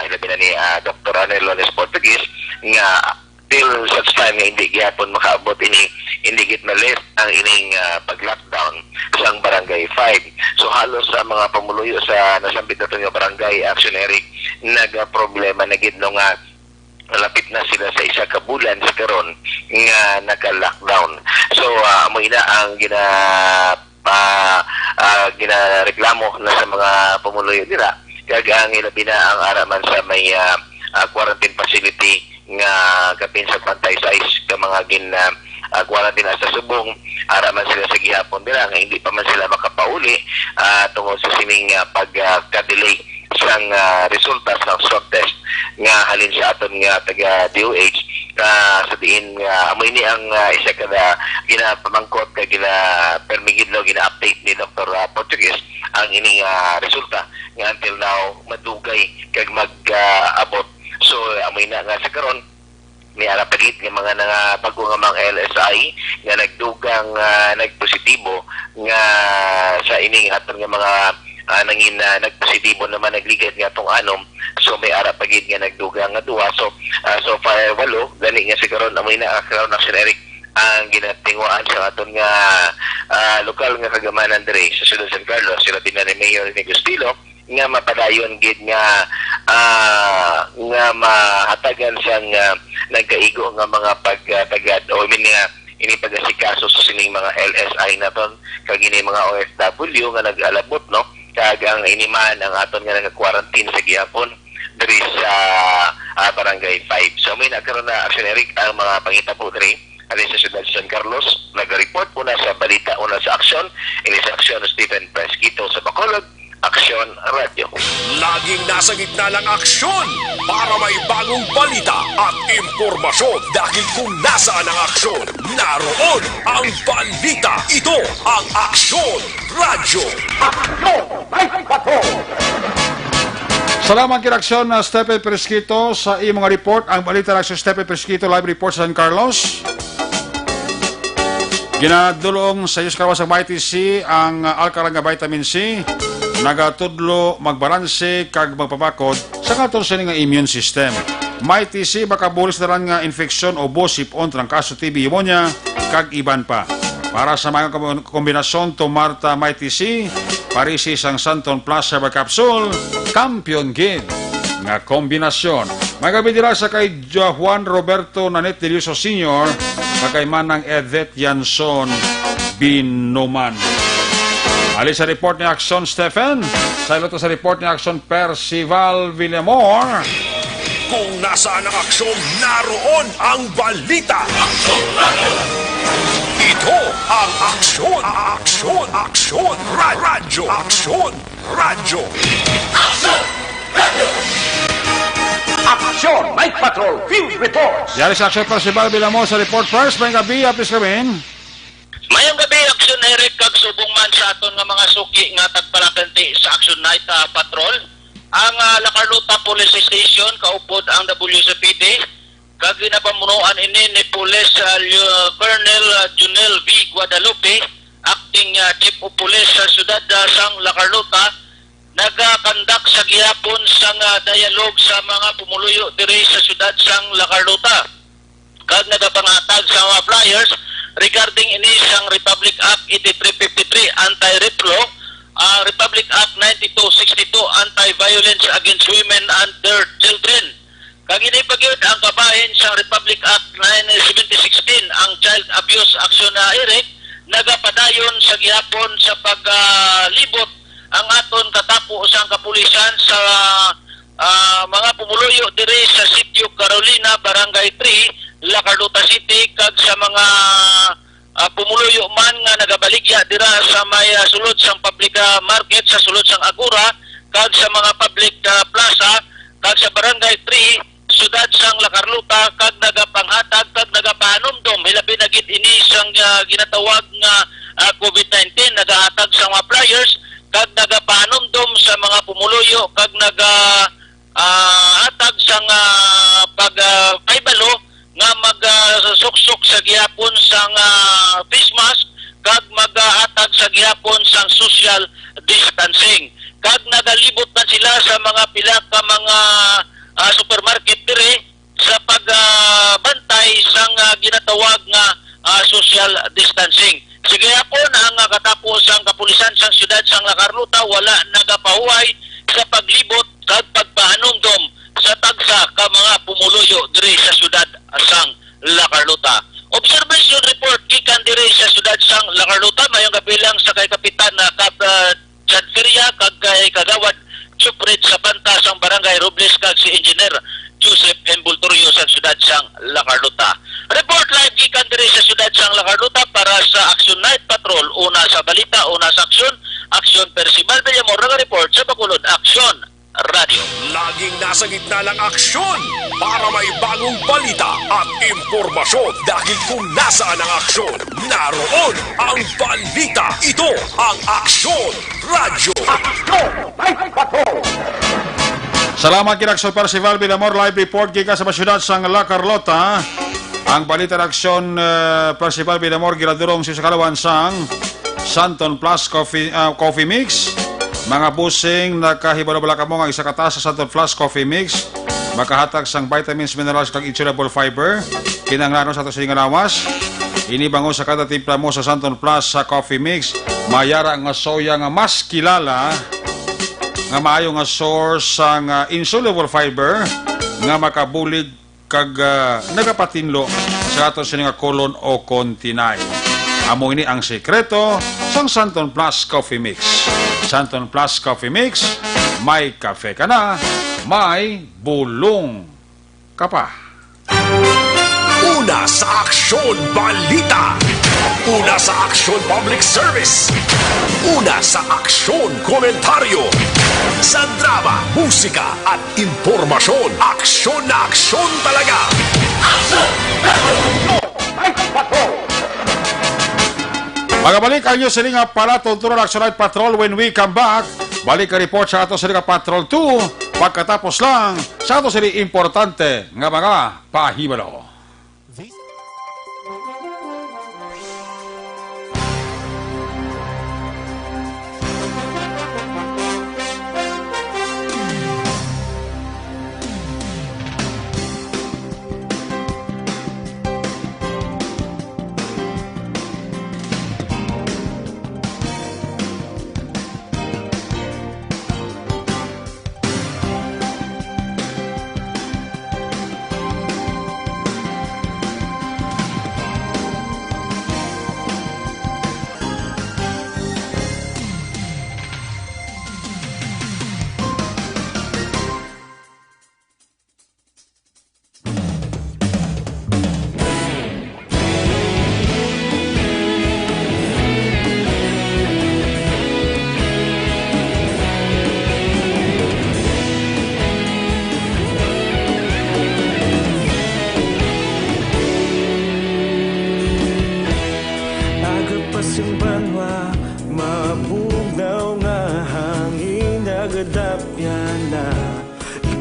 Speaker 12: ilabi na ni Dr. Anelones Portuguese, nga till such time nga hindi gyapon makaabot ini indigit na list ang ining pag-lockdown sa Barangay 5. So halos sa mga pamuluyo sa nasambit nato nga barangay, Action Eric, nag-problema na gid no nga lapit na sila sa isa ka bulan sa karon nga naka-lockdown. So amoy na ang ginareklamo na sa mga pamuluyo nila, kag ang ilabi na ang araman sa may quarantine facility nga kapin sa pantay size ka mga quarantine sa subong, araman sila sa gihapon nila nga hindi pa man sila makapauli tungod sa sining pagka-delay sang resulta sa swab test nga halin sa aton nga taga DOH sa diin amoy ni ang isa kada ginapamangkot kag ginapermigid no gina-update ni Dr. Portuguese ang ining resulta nga until now madugay kag mag-abot. So amoy na nga sa karon may arapagit nga mga bago nga mga LSI nga nagdugang nagpositibo nga sa ining aton nga mga nangin nagpositibo naman nagligat nga tong anom. So may arapagit nga nagdugang nga duwa. So so far walo gani nga sa karon amoy na karon Action Eric ang ginatingwaan sa aton nga lokal nga kagamanan diri sa Ciudad San Carlos, sila din ni Mayor ni Gustilo nga mapadayon gid nga mahatagan siyang nagkaigo nga mga pagtagad o ini pagasikaso sa sining mga LSI naton kag ini mga OFW nga nag-alabot no kag ang iniman ang aton nga nag-quarantine sa gihapon diri sa Barangay 5. So may nagkaroon na Action Eric ang mga pangitabo diri alin sa Ciudad San Carlos. Nag-report una sa balita, una sa aksyon, ini sa aksyon Stephen Prisquito sa Bacolod, Aksyon Radio.
Speaker 10: Laging nasa gitna ng aksyon para may bagong balita at impormasyon dahil kung nasaan ang aksyon, naroon ang balita. Ito ang Aksyon Radio.
Speaker 2: Aksyon Night Patrol.
Speaker 3: Salamat kinaksyon na Stephen Prisquito sa iyong mga report. Ang balita ng Stephen Prisquito live report sa San Carlos. Ginadulong sa iyo sa kawas ng YTC ang alkalang vitamin C nagatudlo magbalanse kag magpapakod sa katon sa nga immune system. YTC makabulis na lang nga infeksyon o bosipon, trangkaso, TB, pneumonia kag iban pa. Para sa mga kombinasyon Tomarta YTC, parisi sang Santon Plus Herbal Capsule, Champion Gid nga kombinasyon. Magabi dira sa kay Juan Roberto Nanet de Liuso Sr. kay manang Edet Yanson Binoman. Alis sa report ni Aksyon Stephen. Sa ilo sa report ni Aksyon Percival Villamor.
Speaker 10: Kung nasaan ang aksyon, naroon ang balita. Aksyon Radio. Ito ang aksyon, aksyon, radyo, aksyon, radyo.
Speaker 2: Aksyon Radio. Aksyon Night Patrol Field Reports.
Speaker 3: Yari sa Aksyon Percival Villamor sa report first. May gabi, please kami.
Speaker 13: Mayang gabi, Aksyon Eric, kag subong man sa aton nga mga suki nga tagpalakanti sa Action Night Patrol. Ang La Carlota Police Station, kaupod ang WCPD, kag ginapamunuan ini ni Police Colonel Junel V. Guadalupe, acting Chief of Police sa siyudad sang La Carlota, nagakandak sa gihapon sang dialogue sa mga pumuluyo diri sa siyudad sang La Carlota. Kag nagapangatag sa mga flyers regarding ini sang Republic Act 8353 anti-rape law Republic Act 9262 Anti-Violence Against Women and Their Children. Kag ini pagyud ang kabahin sa Republic Act 1716 ang Child Abuse Action na Eric nagapadayon sa gihapon sa paglibot ang aton katapo sa kapulisan sa mga pumuluyo diri sa Sitio Carolina, Barangay 3, La Carlota City, kag sa mga pumuluyo man nga nagabaligya dira sa may sulod sang public market, sa sulod sang Agora, kag sa mga public plaza, kag sa Barangay 3, siyudad sang La Carlota, kag nagapanghatag, kag nagapanomdom, hilabi na gid ini sang ginatawag nga COVID-19, nagahatag sa mga flyers, kag nagapanomdom sa mga pumuluyo, kag hatag sang pagbalo nga magsuksok sa gihapon sang face mask, kag maghatag sa gihapon sang social distancing. Kag nagalibot na sila sa mga pila ka mga supermarket dire sa pagbantay sang ginatawag nga social distancing. Sige hapon ang katapos ang kapulisan sang siyudad sang La Carlota wala nagapahuway sa paglibot kag pagpahanumdom sa tagsa ka mga pumuluyo dire sa siyudad sang La Carlota. Observation report gikan dire sa siyudad sang La Carlota mayong kabilang sa kay kapitan na Chad Feria kag kay kagawad Chuprit sa banta sang Barangay Robles kag si Engineer Joseph M. Bultorio sa siyudad sang La Carlota. Report live gikan dire sa siyudad sang La Carlota para sa Action Night Patrol. Una sa balita, una sa aksyon. Aksyon Percival Villamor nag-report sa Bacolod Action Radio.
Speaker 10: Laging nasa gitna ng aksyon para may bagong balita at impormasyon. Dahil kung nasaan ang aksyon, naroon ang balita. Ito ang Aksyon Radio.
Speaker 2: Aksyon Night Patrol!
Speaker 3: Salamat kinaksyon Percival Villamor, live report gikan sa syudad sang La Carlota. Ang balita ng aksyon Percival Villamor giradurong sa Kalawan sang Santon Plus Coffee Mix. Mga busing nakahibalo-bala kamo ang isa katas sa Santon Plus Coffee Mix. Makahatag sang vitamins, minerals kag insoluble fiber. Kinanglanon sa ato sa lawas. Inibango sa kada timpla mo sa Santon Plus sa Coffee Mix. Mayara nga soya nga mas kilala nga maayo nga source sang insoluble fiber nga makabulig kag nagapatinlo sa ato sa nga kolon o kontinay. Amo ini ang sekreto sang Santon Plus Coffee Mix. Santon Plus Coffee Mix, may kafe ka na, may bulong ka pa.
Speaker 10: Una sa Aksyon Balita. Una sa Aksyon Public Service. Una sa Aksyon Komentaryo. Sa drama, musika at impormasyon. Aksyon na aksyon talaga. Aksyon!
Speaker 2: Night Patrol!
Speaker 3: Magabalik ang inyo sa nga para tuntunan Action Night Patrol when we come back. Balik ka report sa ato sa nga Patrol 2. Pagkatapos lang sa ato sa importante nga mga pahibalo.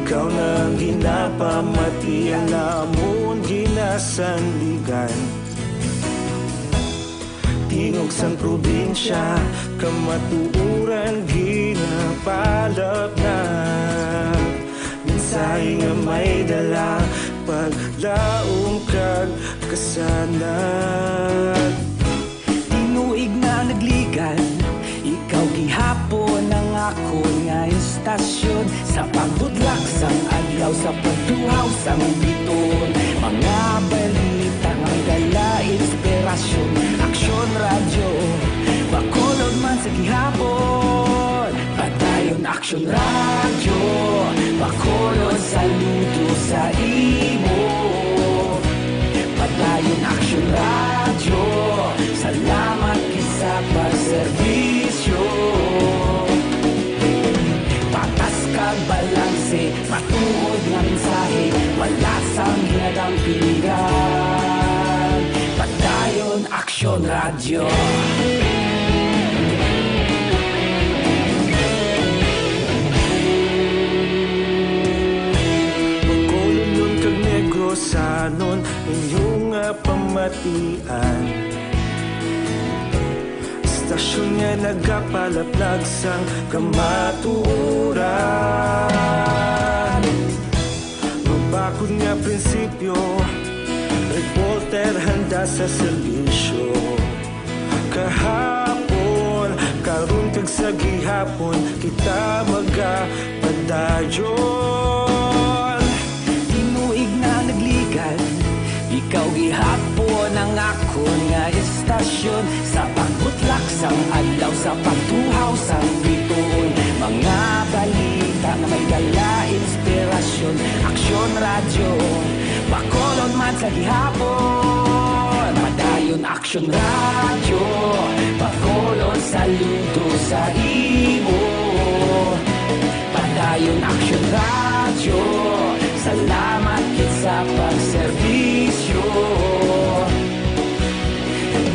Speaker 14: Ikaw nang ginapamati ang namon ginasandigan. Tingog sang probinsya, kamatuuran ginapalap na. Mensahe nga may dala, paglaong kag kasanad.
Speaker 15: Tinuig na nagligan, ikaw gihapon
Speaker 14: adlaw sa pagtuhaw sang biton. Mga balita nga may dala inspirasyon. Aksyon radyo, bakolod man sa gihapon. Padayon aksyon radyo, bakolod saludo sa imo. Padayon aksyon radyo, salamat kisa pagserbisyo. Patas kag balanse, matuod nga mensahe, wala sang hinagang pilihan. Padayon aksyon radyo. Sanon inyong pamatian. Stasyon nga nagapalaplag sang kamatuuran. Mabakod nga prinsipyo, reporter handa sa serbisyo. Kahapon, karon kag sa gihapon, kita magapadayon. Tinuig na nagligan, ikaw gihapon ang akon nga istasyon. Sa pagbutlak sang adlaw, sa pagtuhaw sang bituon. Mga balita nga may dala inspirasyon. Aksyon radyo, bakolon man sa gihapon. Padayon aksyon radyo, bakolon saludo sa imo. Padayon aksyon radyo, salamat kit sa pagserbisyo.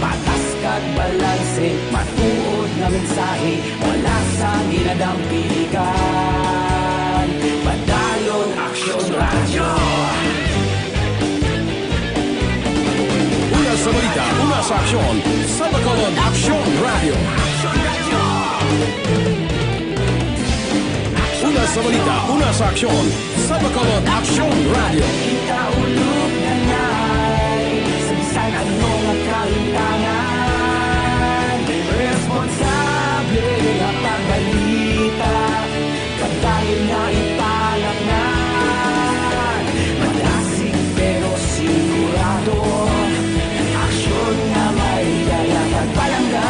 Speaker 14: Patas kag balanse, matuod na mensahe, wala sang ginadampiligan. Padayon aksyon radyo.
Speaker 10: Una sa balita, una sa aksyon, sa Bacolod Aksyon Radio. Una sa balita, una sa aksyon, sa Bacolod Aksyon Radio.
Speaker 14: Kita ulog na na'y sabisan ano nga kalintangan. Responsable nga pagbalita, pagdayon na ipalaknan. Malasig pero sigurado, aksyon nga may dala pagpalanggan.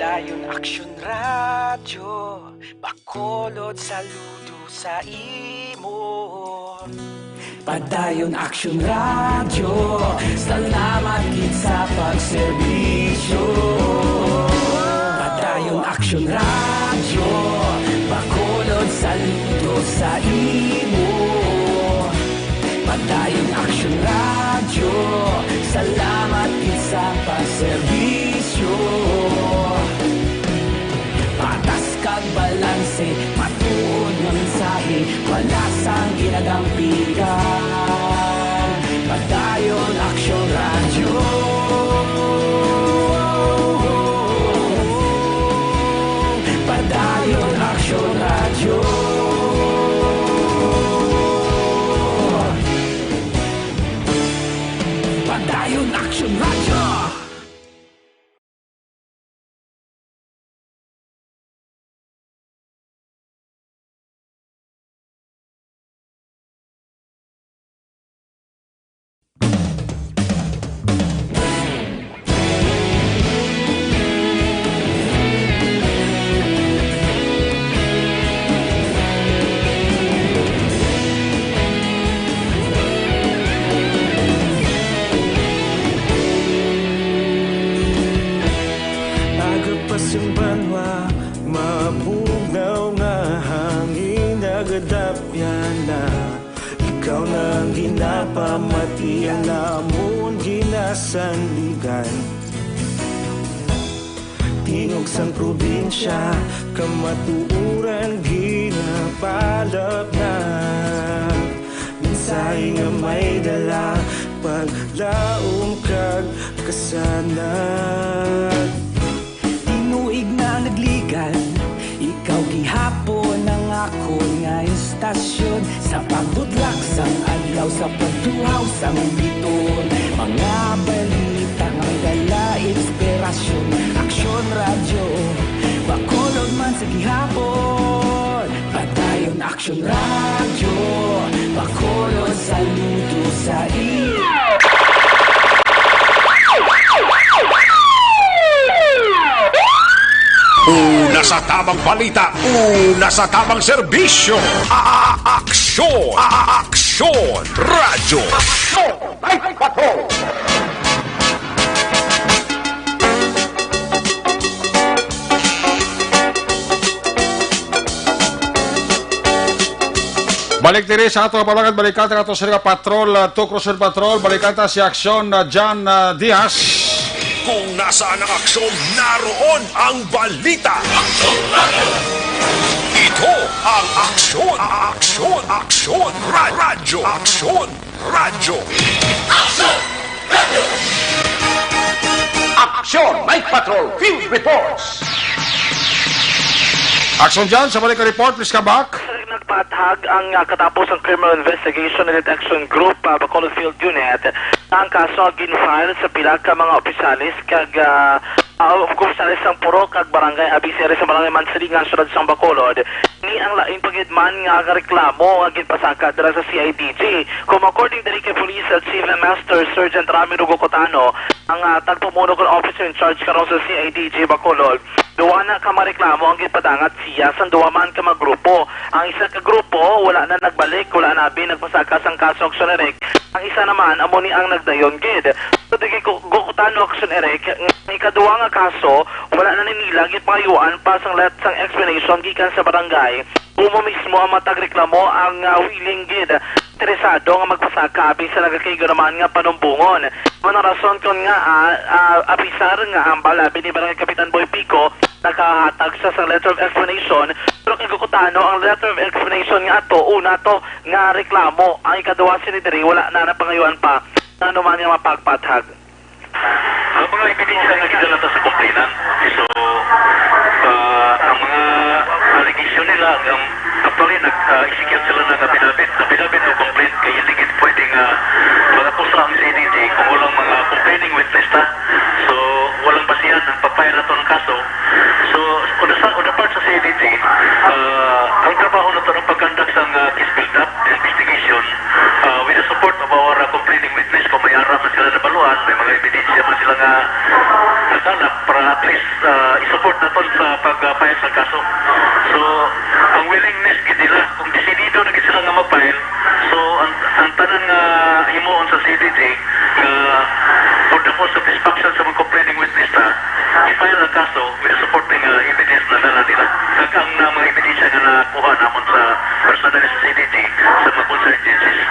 Speaker 14: Padayon aksyon radyo, bakolod saludo sa imo. Padayon aksyon radyo, salamat kit sa pagserbisyo. Padayon aksyon radyo, bakolod saludo sa imo. Padayon aksyon radyo, salamat kit sa pagserbisyo. Patas kag balanse, matuod nga mensahe, wala sang ginadampiligan. Padayon aksyon radyo. Padayon aksyon radyo. Padayon aksyon radyo. Yung banwa, mabugaw nga hangin nagadapyan na. Ikaw nang ginapamatian namon ginasandigan. Tingog sang probinsya, kamatuuran ginapalap na. Minsay nga may dala, paglaom kag kasanag. Tinuig na nagligan, ikaw gihapon bakon nga istasyon sa pagbutlak sang adlaw sa pagtuhaw sang biton. Mga balita nga dala inspirasyon, aksyon radyo bakulog man sa gihapon. Padayon aksyon radyo bakulog saludo sa iyo.
Speaker 10: Una sa tamang balita, una sa tamang serbisyo. Aksyon! Aksyon! Radyo!
Speaker 2: Aksyon! Night Patrol!
Speaker 3: Balik diri sa ato kapalagan, balikanta ka to sa Patrol, 2 Cruiser Patrol, balikanta si Aksyon John Diaz.
Speaker 10: Kung nasaan ang aksyon, naroon ang balita. Ito ang aksyon, aksyon, aksyon, radyo, aksyon, radyo.
Speaker 2: Aksyon! Night Patrol Field Reports!
Speaker 3: Aksyon John, sa balik report, please come back.
Speaker 11: Nagpatahag ang katapos ang Criminal Investigation and Detection Group Bacolod Field Unit ang kaso gin-file sa pila ka mga opisyalis kag opisyalis sang puro kag barangay abisere sa barangay Mansilingan syudad sang Bacolod ni ang lain pagidman nga reklamo nga ginpasaka dira sa CIDG. Kung according diri kay Police Chief Master Sergeant Ramiro Gocotano, ang tagpamuno kon officer in charge karon sa CIDG Bacolod, duwa na ka mareklamo ang ginpadangat siya sa duwa man ka mga grupo. Ang isa ka grupo wala na nagbalik, wala na nagpasaka sang kaso action erek. Ang isa naman amo ni ang nagdayon gid. So digi Gocotano action erek, ang ikaduwa nga kaso wala na nila gipayuan pa sang let sang explanation gikan sa barangay. Umo mismo ang matagreklamo ang willing gid interesado nga magpasaka bisan nagakaygo naman nga panumbungon. Manang rason kon nga apisar nga ang balabi ni Barangay Kapitan Boy Pico nakahatag siya sa letter of explanation, pero kay Gocotano ang letter of explanation nga ato una to nga reklamo, ang ikaduwa sinidiri wala na napangayuan pa na naman nga mapagpathag.
Speaker 8: Ang mga ebidensya nga gidala sa complainant, so ang mga allegation nila actually nag-execute sila ng apilabit o complaint kaya hindi gid pwedeng magakusa ang CIDG kung walang mga complaining witness na. So walang basihan ang papayag na itong kaso. So on the part sa CIDG, ang trabaho na ito ng pag-conduct ng case build-up investigation with the support of our complaining witness, kung may aram na sila nabaluan, may mga ebidensya man sila nga nakalap para at least isupport na ito sa pag-file sa kaso. So ang willingness gid nila kung desidido na gid sila nga ma-file, so ang tanan nga himuon sa CIDG for the cause of satisfaction sa mga complaining witness na i-file ang kaso with the supporting evidence na dala nila. Kag ang mga ebidensya nga nakuha namon sa personal sa CIDG sa mga concerned agencies.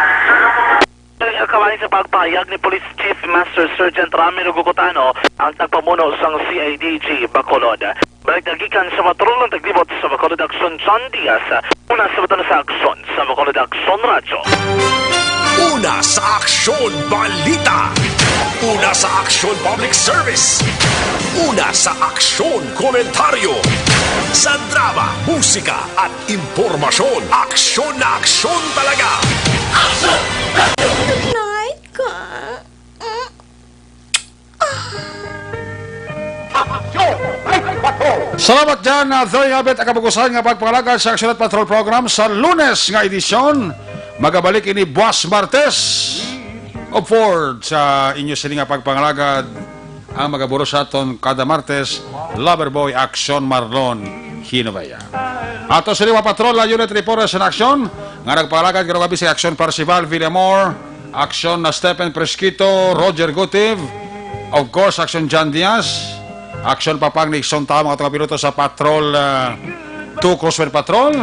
Speaker 11: Kawain sa pagpahayag ni Police Chief Master Sergeant Ramiro Gocotano ang tagpamuno sang CIDG Bacolod. Balik nagikan sa matrulong taglibot sa Bacolod Aksyon John Diaz. Una sa batang sa aksyon sa Bacolod Aksyon Radyo.
Speaker 10: Una sa aksyon balita. Una sa aksyon public service. Una sa aksyon komentaryo. Sa drama, musika at impormasyon. Aksyon na aksyon talaga. Aksyon!
Speaker 15: Good night, ka.
Speaker 3: Salamat dyan, Zoe Abet, ang kabagusan nga pagpangalaga sa Aksyon at Patrol Program sa Lunes nga edisyon. Magabalik ini Buwas Martes of Ford sa inyo sila nga pagpangalagad ang magaburo sa aton kada Martes, Loverboy Aksyon Marlon Hinubaya. Ato sila mga patrol na unit reporters in aksyon nga nagpangalagad karong gabi sa Aksyon Parcival Villamor, Aksyon na Stephen Presquito, Roger Gutiv, of course Aksyon John Diaz, Aksyon Papang Nixon Tao, mga piloto sa Patrol 2 Cruiser Patrol,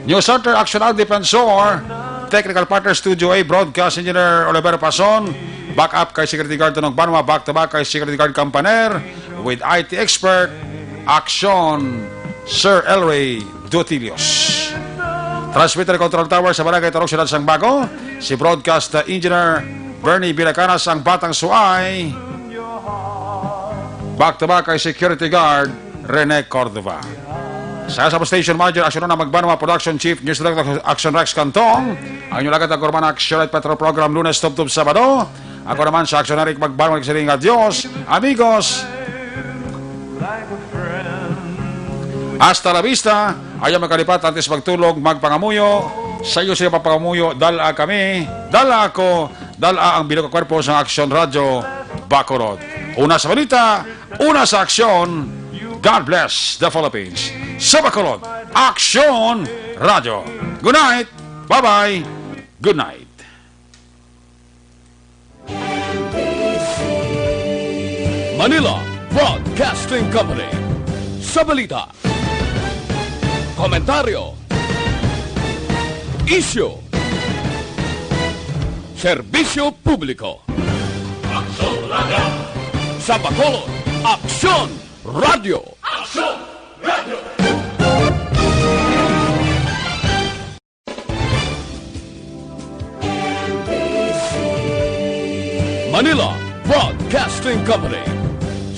Speaker 3: News Center Aksyon Al Defensor, Technical Partner Studio A, Broadcast Engineer Oliver Pason, backup kay Security Guard Tunong Banwa, back to back kay Security Guard Campaner, with IT Expert, Aksyon Sir Elray Dutilios. Transmitter Control Tower sa Barangay Tarong Siyudad Sang Bago, si Broadcast Engineer Bernie Bilacanas ang Batang Suay, back to back kay Security Guard Rene Cordova. Sa Substation Manager, Aksyon na Magbanwa, Production Chief, News Director, Action Rex Cantong. Ang inyong lagat ang Kurman Action Light Patrol Program, Lunes, Tub-Tub, Sabado. Ako naman sa Action Eric Magbanwa, nagsiring adios, amigos. Hasta la vista. Ayaw magkalipat, antes magtulog, magpangamuyo. Sa iyo siya papangamuyo, dala kami, dala ako, dala ang bilog kwarpo sa Action Radio, Bacolod. Una sa balita, una sa aksyon. God bless the Philippines. Sa Bacolod, Action Radio. Good night. Bye-bye. Good night.
Speaker 1: Manila Broadcasting Company. Sa balita, komentaryo, issue, serbisyo publiko. Aksyon Radio. Sa Bacolod, Aksyon Radio. Aksyon Radio. Manila Broadcasting Company.